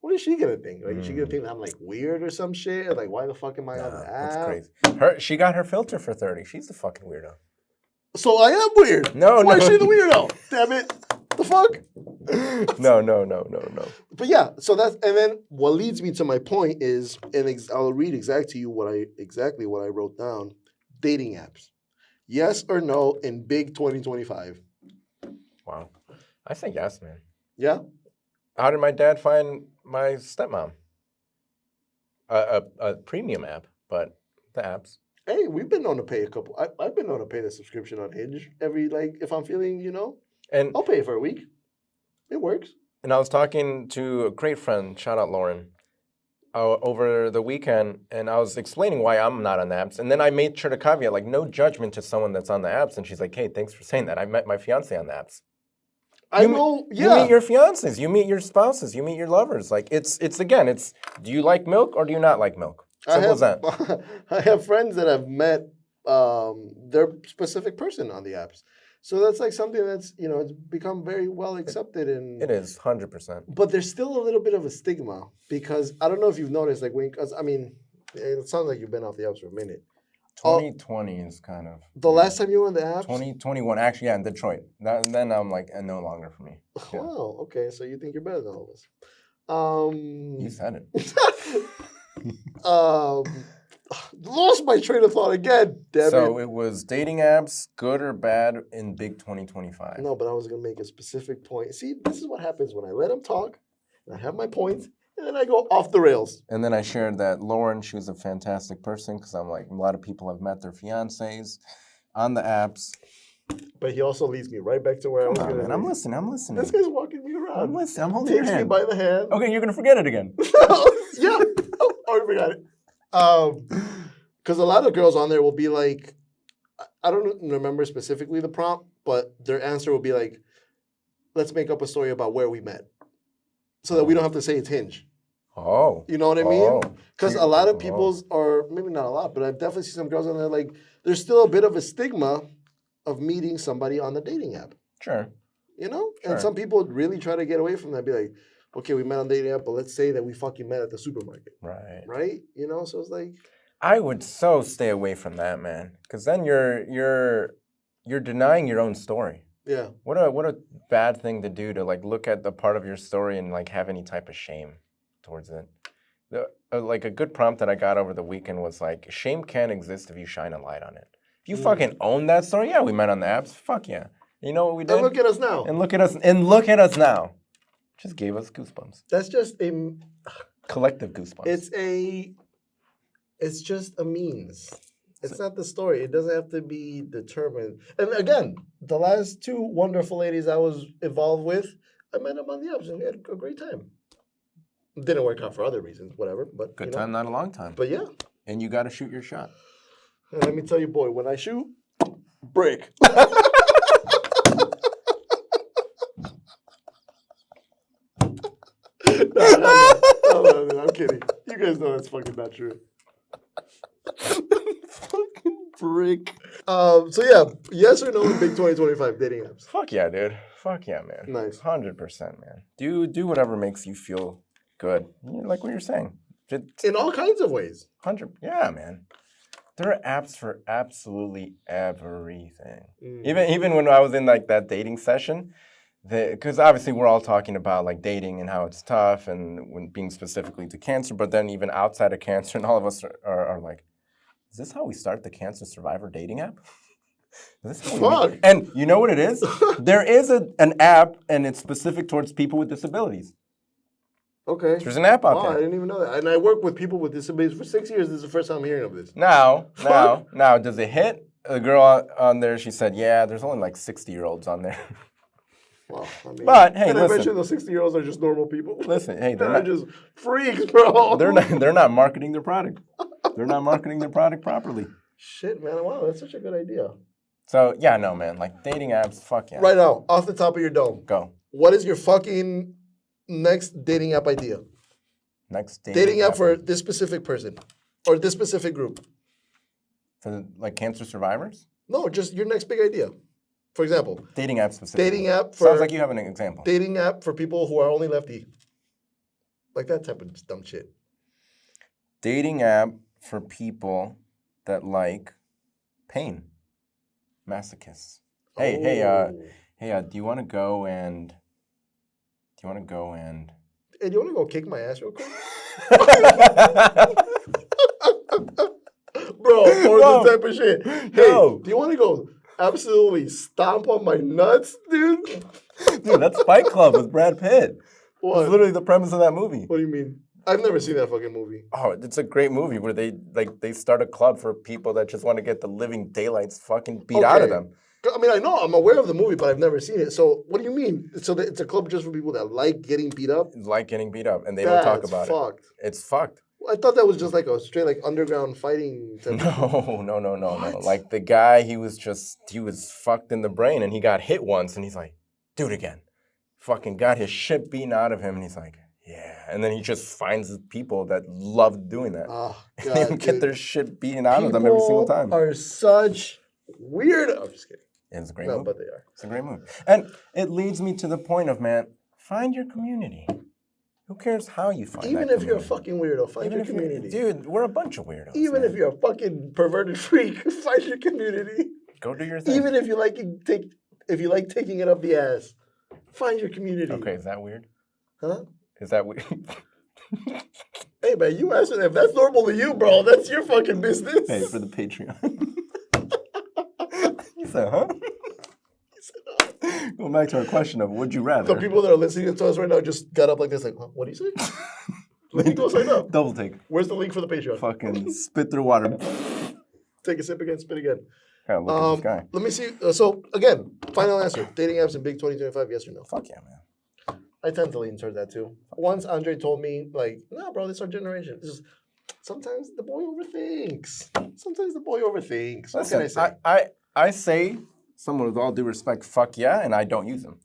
What is she gonna think? Like, is she gonna think that I'm like weird or some shit? Or, like, why the fuck am I on the app? That's crazy. She got her filter for 30. She's the fucking weirdo. So I am weird. Why is she the weirdo? Damn it. The fuck? No. But yeah, so and then what leads me to my point is, and I'll read exactly what I wrote down. Dating apps. Yes or no in big 2025? Wow. I say yes, man. Yeah? How did my dad find my stepmom? A premium app, but the apps. Hey, we've been known to pay a couple. I've been known to pay the subscription on Hinge if I'm feeling, and I'll pay for a week. It works. And I was talking to a great friend, shout out Lauren, over the weekend, and I was explaining why I'm not on the apps. And then I made sure to caveat, like, no judgment to someone that's on the apps. And she's like, hey, thanks for saying that. I met my fiance on the apps. You meet your fiancés, you meet your spouses, you meet your lovers. Like, it's do you like milk or do you not like milk? Simple as that. I have friends that have met their specific person on the apps. So that's like something that's, it's become very well accepted. It is, 100%. But there's still a little bit of a stigma because I don't know if you've noticed, like, it sounds like you've been off the apps for a minute. 2020 is kind of... The last time you were on the apps? 2021, actually, yeah, in Detroit. Then I'm like, no longer for me. Yeah. Wow, okay, so you think you're better than all of us. You said it. Lost my train of thought again, damn it. So it was dating apps, good or bad in big 2025? No, but I was going to make a specific point. See, this is what happens when I let him talk, and I have my points, and then I go off the rails. And then I shared that Lauren, she was a fantastic person because I'm like, a lot of people have met their fiancés on the apps. But he also leads me right back to where I was going to. I'm listening. This guy's walking me around. I'm listening. I'm holding your hand. Takes me by the hand. Okay, you're going to forget it again. Yeah. Oh, I already forgot it. Because a lot of girls on there will be like, I don't remember specifically the prompt, but their answer will be like, let's make up a story about where we met. So that we don't have to say it's Hinge. Oh. You know what I mean? Because a lot of people's, or maybe not a lot, but I've definitely seen some girls on there, like, there's still a bit of a stigma of meeting somebody on the dating app. Sure. Sure. And Sure. some people really try to get away from that, be like, okay, we met on the dating app, but let's say that we fucking met at the supermarket. Right. Right? So it's like... I would so stay away from that, man. Because then you're denying your own story. Yeah. What a bad thing to do to like look at the part of your story and like have any type of shame towards it. Like a good prompt that I got over the weekend was like, shame can't exist if you shine a light on it. If you fucking own that story, yeah, we met on the apps. Fuck yeah. You know what we did? And look at us now. And look at us now. Just gave us goosebumps. That's just a. Collective goosebumps. It's just a means. It's not the story. It doesn't have to be determined. And again, the last two wonderful ladies I was involved with, I met them on the apps and we had a great time. Didn't work out for other reasons, whatever. But Good time, not a long time. But yeah. And you got to shoot your shot. And let me tell you, boy, when I shoot, break. No, I'm kidding. You guys know that's fucking not true. Fucking brick. So yeah, yes or no in big 2025 dating apps? Fuck yeah, dude. Fuck yeah, man. Nice. 100%, man. Do whatever makes you feel good. Like what you're saying. In all kinds of ways. 100. Yeah, man. There are apps for absolutely everything. Even when I was in like that dating session, because obviously we're all talking about like dating and how it's tough and when being specifically to cancer, but then even outside of cancer, and all of us are like, is this how we start the cancer survivor dating app? Is this how we and you know what it is? There is an app and it's specific towards people with disabilities. Okay. There's an app out there. I didn't even know that. And I work with people with disabilities for 6 years. This is the first time I'm hearing of this. Now, does it hit? A girl on there, she said, yeah, there's only like 60-year-olds on there. Well, I mean, but hey, and listen. I bet you those 60-year-olds are just normal people. Listen, hey, they're not just freaks, bro. They're not marketing their product. They're not marketing their product properly. Shit, man. Wow, that's such a good idea. So yeah, no, man. Like dating apps, fuck yeah. Right now, off the top of your dome, go. What is your fucking next dating app idea? Next dating app for this specific person or this specific group. For like cancer survivors? No, just your next big idea. For example, dating app specifically. Dating app for sounds like you have an example. Dating app for people who are only lefty. Like that type of dumb shit. Dating app for people that like pain. Masochists. Hey, do you want to go and Hey, do you want to go kick my ass real quick? Bro, or the type of shit. Hey, do you want to go absolutely stomp on my nuts, dude? Dude, that's Fight Club with Brad Pitt. What? It's literally the premise of that movie. What do you mean? I've never seen that fucking movie. Oh, it's a great movie where they start a club for people that just want to get the living daylights fucking beat out of them. I mean, I know, I'm aware of the movie, but I've never seen it. So, what do you mean? So, it's a club just for people that like getting beat up? Like getting beat up, and they don't talk about it. It's fucked. I thought that was just like a straight, like, underground fighting. No. Like, the guy, he was fucked in the brain, and he got hit once, and he's like, do it again. Fucking got his shit beaten out of him, and he's like, yeah. And then he just finds people that love doing that. Oh, God, and they get their shit beaten out of them every single time. People are such weird. I'm just kidding. It's a great movie. No, but they are. It's a great movie. And it leads me to the point of, man, find your community. Who cares how you find Even that if you're a fucking weirdo, find your community. Dude, we're a bunch of weirdos. Even if you're a fucking perverted freak, find your community. Go do your thing. Even if you like taking it up the ass, find your community. Okay, is that weird? Huh? Is that weird? Hey, man, you answer that. If that's normal to you, bro, that's your fucking business. Hey, for the Patreon. You said, huh? He said, huh? Going back to our question of would you rather. The people that are listening to us right now just got up like this, like, huh? What do you say? Let me go sign up. Double take. Where's the link for the Patreon? Fucking spit through water. Take a sip again, spit again. Yeah, look at this guy. Let me see. So, again, final answer. Dating apps in big 2025, yes or no? Fuck yeah, man. I tend to lean towards that too. Once Andre told me, like, no, bro, this is our generation. Sometimes the boy overthinks. Listen, What can I say? I say, someone with all due respect, fuck yeah, and I don't use them.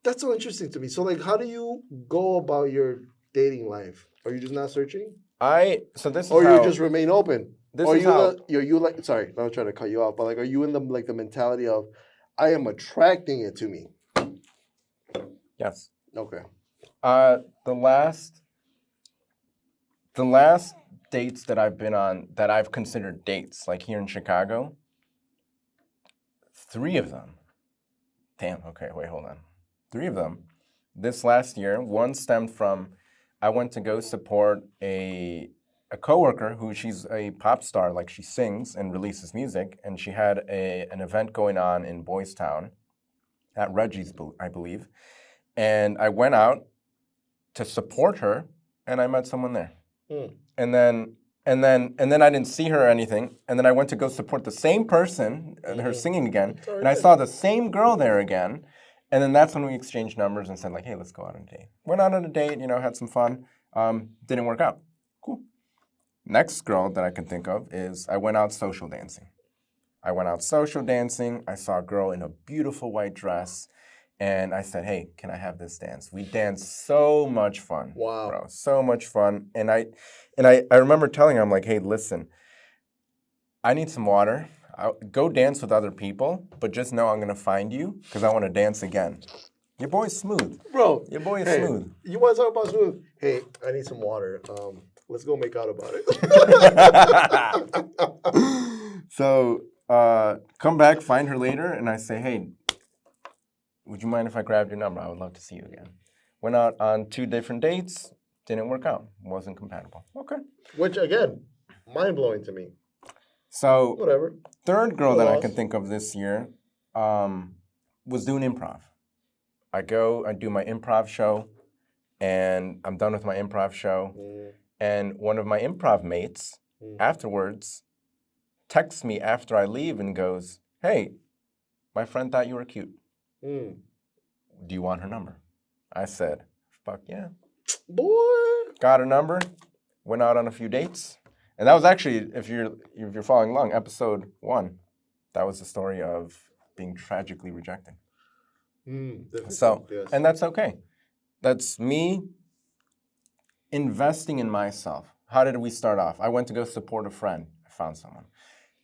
That's so interesting to me. So, like, how do you go about your dating life? Are you just not searching? Or you just remain open? Sorry, I'm not trying to cut you off, but like, are you in the mentality of, I am attracting it to me? Yes. Okay. The last dates that I've been on that I've considered dates, like here in Chicago, 3 of them. Damn, okay, wait, hold on. 3 of them this last year. One stemmed from I went to go support a coworker who she's a pop star, like she sings and releases music, and she had an event going on in Boys Town at Reggie's, I believe. And I went out to support her, and I met someone there. And then I didn't see her or anything. And then I went to go support the same person, her singing again. And I saw the same girl there again. And then that's when we exchanged numbers and said, like, hey, let's go out on a date. Went out on a date, had some fun. Didn't work out. Cool. Next girl that I can think of is I went out social dancing. I saw a girl in a beautiful white dress. And I said, hey, can I have this dance? We danced so much fun. Wow. Bro, so much fun. And I remember telling her, I'm like, hey, listen, I need some water. I'll go dance with other people, but just know I'm going to find you because I want to dance again. Your boy's smooth. Bro. Your boy is smooth. You want to talk about smooth? Hey, I need some water. Let's go make out about it. So come back, find her later, and I say, hey, would you mind if I grabbed your number? I would love to see you again. Went out on 2 different dates. Didn't work out. Wasn't compatible. Okay. Which, again, mind-blowing to me. So, whatever. Third girl that I can think of this year was doing improv. I do my improv show, and I'm done with my improv show. And one of my improv mates afterwards texts me after I leave and goes, hey, my friend thought you were cute. Do you want her number? I said, fuck yeah. Boy. Got her number, went out on a few dates. And that was actually, if you're following along, episode 1. That was the story of being tragically rejected. So, yes. And that's okay. That's me investing in myself. How did we start off? I went to go support a friend. I found someone.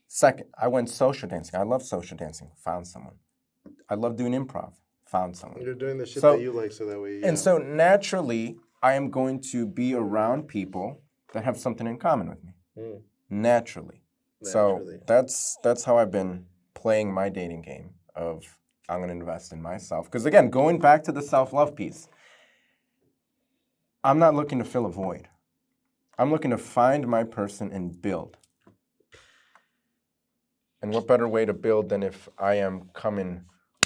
Second, I went social dancing. I love social dancing. Found someone. I love doing improv. Found someone. You're doing the shit that you like, so that way. Yeah. And so naturally, I am going to be around people that have something in common with me. Naturally. So that's how I've been playing my dating game of I'm going to invest in myself. Because again, going back to the self-love piece, I'm not looking to fill a void. I'm looking to find my person and build. And what better way to build than if I am coming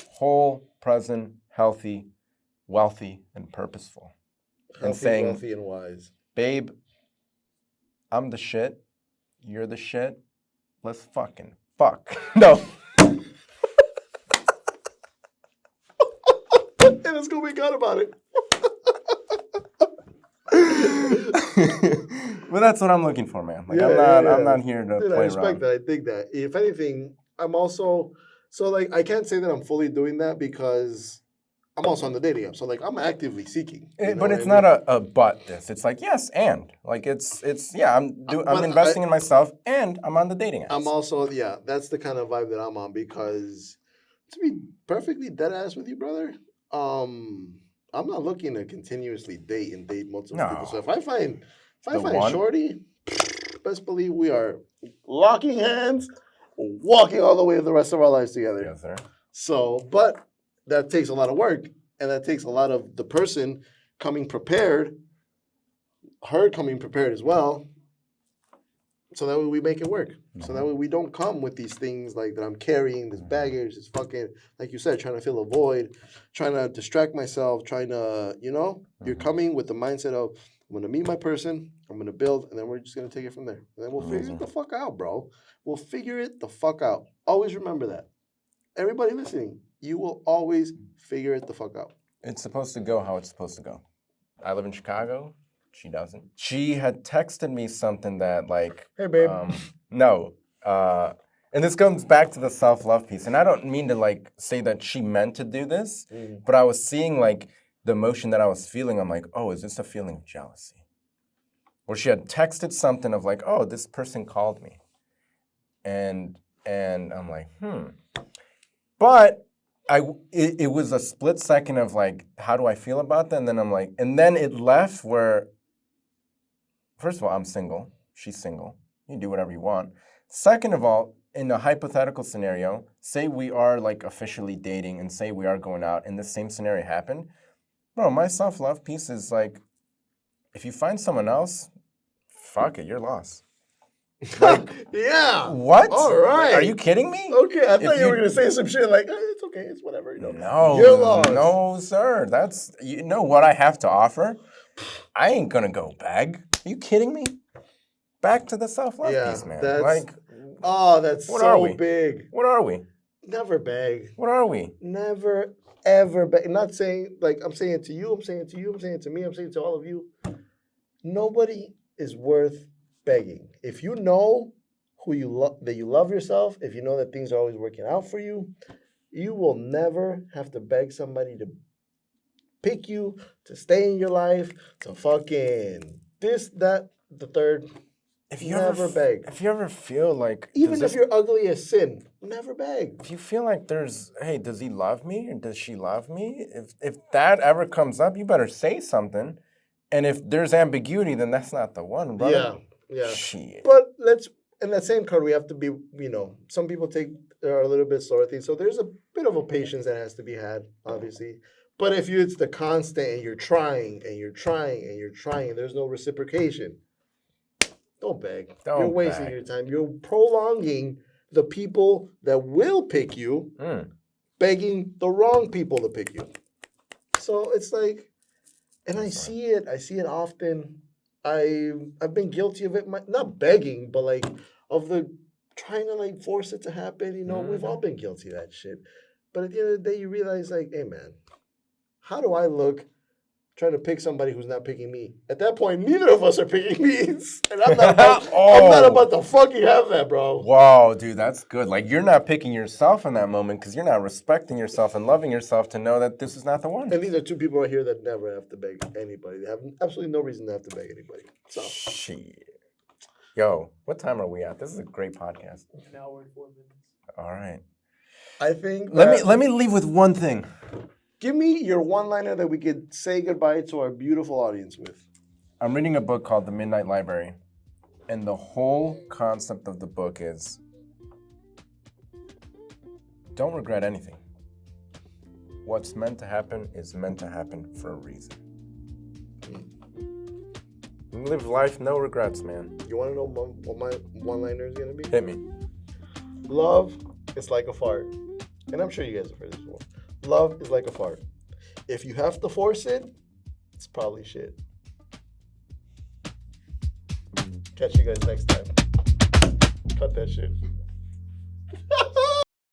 whole, present, healthy, wealthy, and purposeful. Healthy, and saying, wealthy, and wise. Babe, I'm the shit. You're the shit. Let's fucking fuck. No. And let's go make out about it. Well, that's what I'm looking for, man. Like, I'm not here to play around. I respect that. I think that. If anything, I'm also... So, like, I can't say that I'm fully doing that because I'm also on the dating app. So, like, I'm actively seeking. But it's not a but this. It's like, yes, and. Like, it's I'm investing in myself, and I'm on the dating apps. I'm also, that's the kind of vibe that I'm on because, to be perfectly dead ass with you, brother, I'm not looking to continuously date multiple people. So, if I find shorty, best believe we are locking hands, walking all the way the rest of our lives together. Yes, sir. So, but that takes a lot of work, and that takes a lot of the person coming prepared, her coming prepared as well, so that way we make it work. Mm-hmm. So that way we don't come with these things like that I'm carrying, this baggage, this fucking, like you said, trying to fill a void, trying to distract myself, trying to, you're coming with the mindset of, I'm going to meet my person, I'm going to build, and then we're just going to take it from there. And then we'll figure it the fuck out, bro. We'll figure it the fuck out. Always remember that. Everybody listening, you will always figure it the fuck out. It's supposed to go how it's supposed to go. I live in Chicago. She doesn't. She had texted me something that, like... Hey, babe. No. And this comes back to the self-love piece. And I don't mean to, like, say that she meant to do this, but I was seeing, like, the emotion that I was feeling. I'm like, oh, is this a feeling of jealousy? Or she had texted something of, like, oh, this person called me. And I'm like, But it was a split second of, like, how do I feel about that? And then I'm like, and then it left where, first of all, I'm single. She's single. You can do whatever you want. Second of all, in a hypothetical scenario, say we are, like, officially dating and say we are going out and the same scenario happened. Bro, my self-love piece is, like, if you find someone else, fuck it, you're lost. Yeah. What? All right. Are you kidding me? Okay, I thought If you were gonna say some shit like, it's okay, it's whatever, you know. No, You're lost. no, sir. That's you know what I have to offer. I ain't gonna go beg. Are you kidding me? Back to the self-love piece, man. That's what are we? so big. What are we? Never beg. What are we? Never, ever beg. Not saying, like, I'm saying it to you, I'm saying it to you, I'm saying it to me, I'm saying it to all of you. Nobody is worth begging. If you know who you love, that you love yourself, if you know that things are always working out for you, you will never have to beg somebody to pick you, to stay in your life, to fucking this, that, the third. If you never beg. If you ever feel like even if you're ugly as sin, never beg. If you feel like hey, does he love me or does she love me? If that ever comes up, you better say something. And if there's ambiguity, then that's not the one, brother. Yeah. Shit. But in that same card, we have to be, some people are a little bit slower things. So there's a bit of a patience that has to be had, obviously. But if it's the constant and you're trying and you're trying and you're trying and there's no reciprocation, don't beg. You're wasting your time. You're prolonging the people that will pick you, begging the wrong people to pick you. So it's like, and I see it often. I've been guilty of it, not begging, but like of the trying to like force it to happen. We've all been guilty of that shit. But at the end of the day, you realize like, hey man, how do I look trying to pick somebody who's not picking me? At that point, neither of us are picking me. And I'm not about to fucking have that, bro. Wow, dude, that's good. Like, you're not picking yourself in that moment because you're not respecting yourself and loving yourself to know that this is not the one. And these are two people right here that never have to beg anybody. They have absolutely no reason to have to beg anybody. So. Shit. Yo, what time are we at? This is a great podcast. An hour and 4 minutes. All right. I think let me leave with one thing. Give me your one-liner that we could say goodbye to our beautiful audience with. I'm reading a book called The Midnight Library, and the whole concept of the book is don't regret anything. What's meant to happen is meant to happen for a reason. Live life, no regrets, man. You want to know what my one-liner is going to be? Hit me. Love is like a fart. And I'm sure you guys have heard this before. Love is like a fart. If you have to force it, it's probably shit. Catch you guys next time. Cut that shit.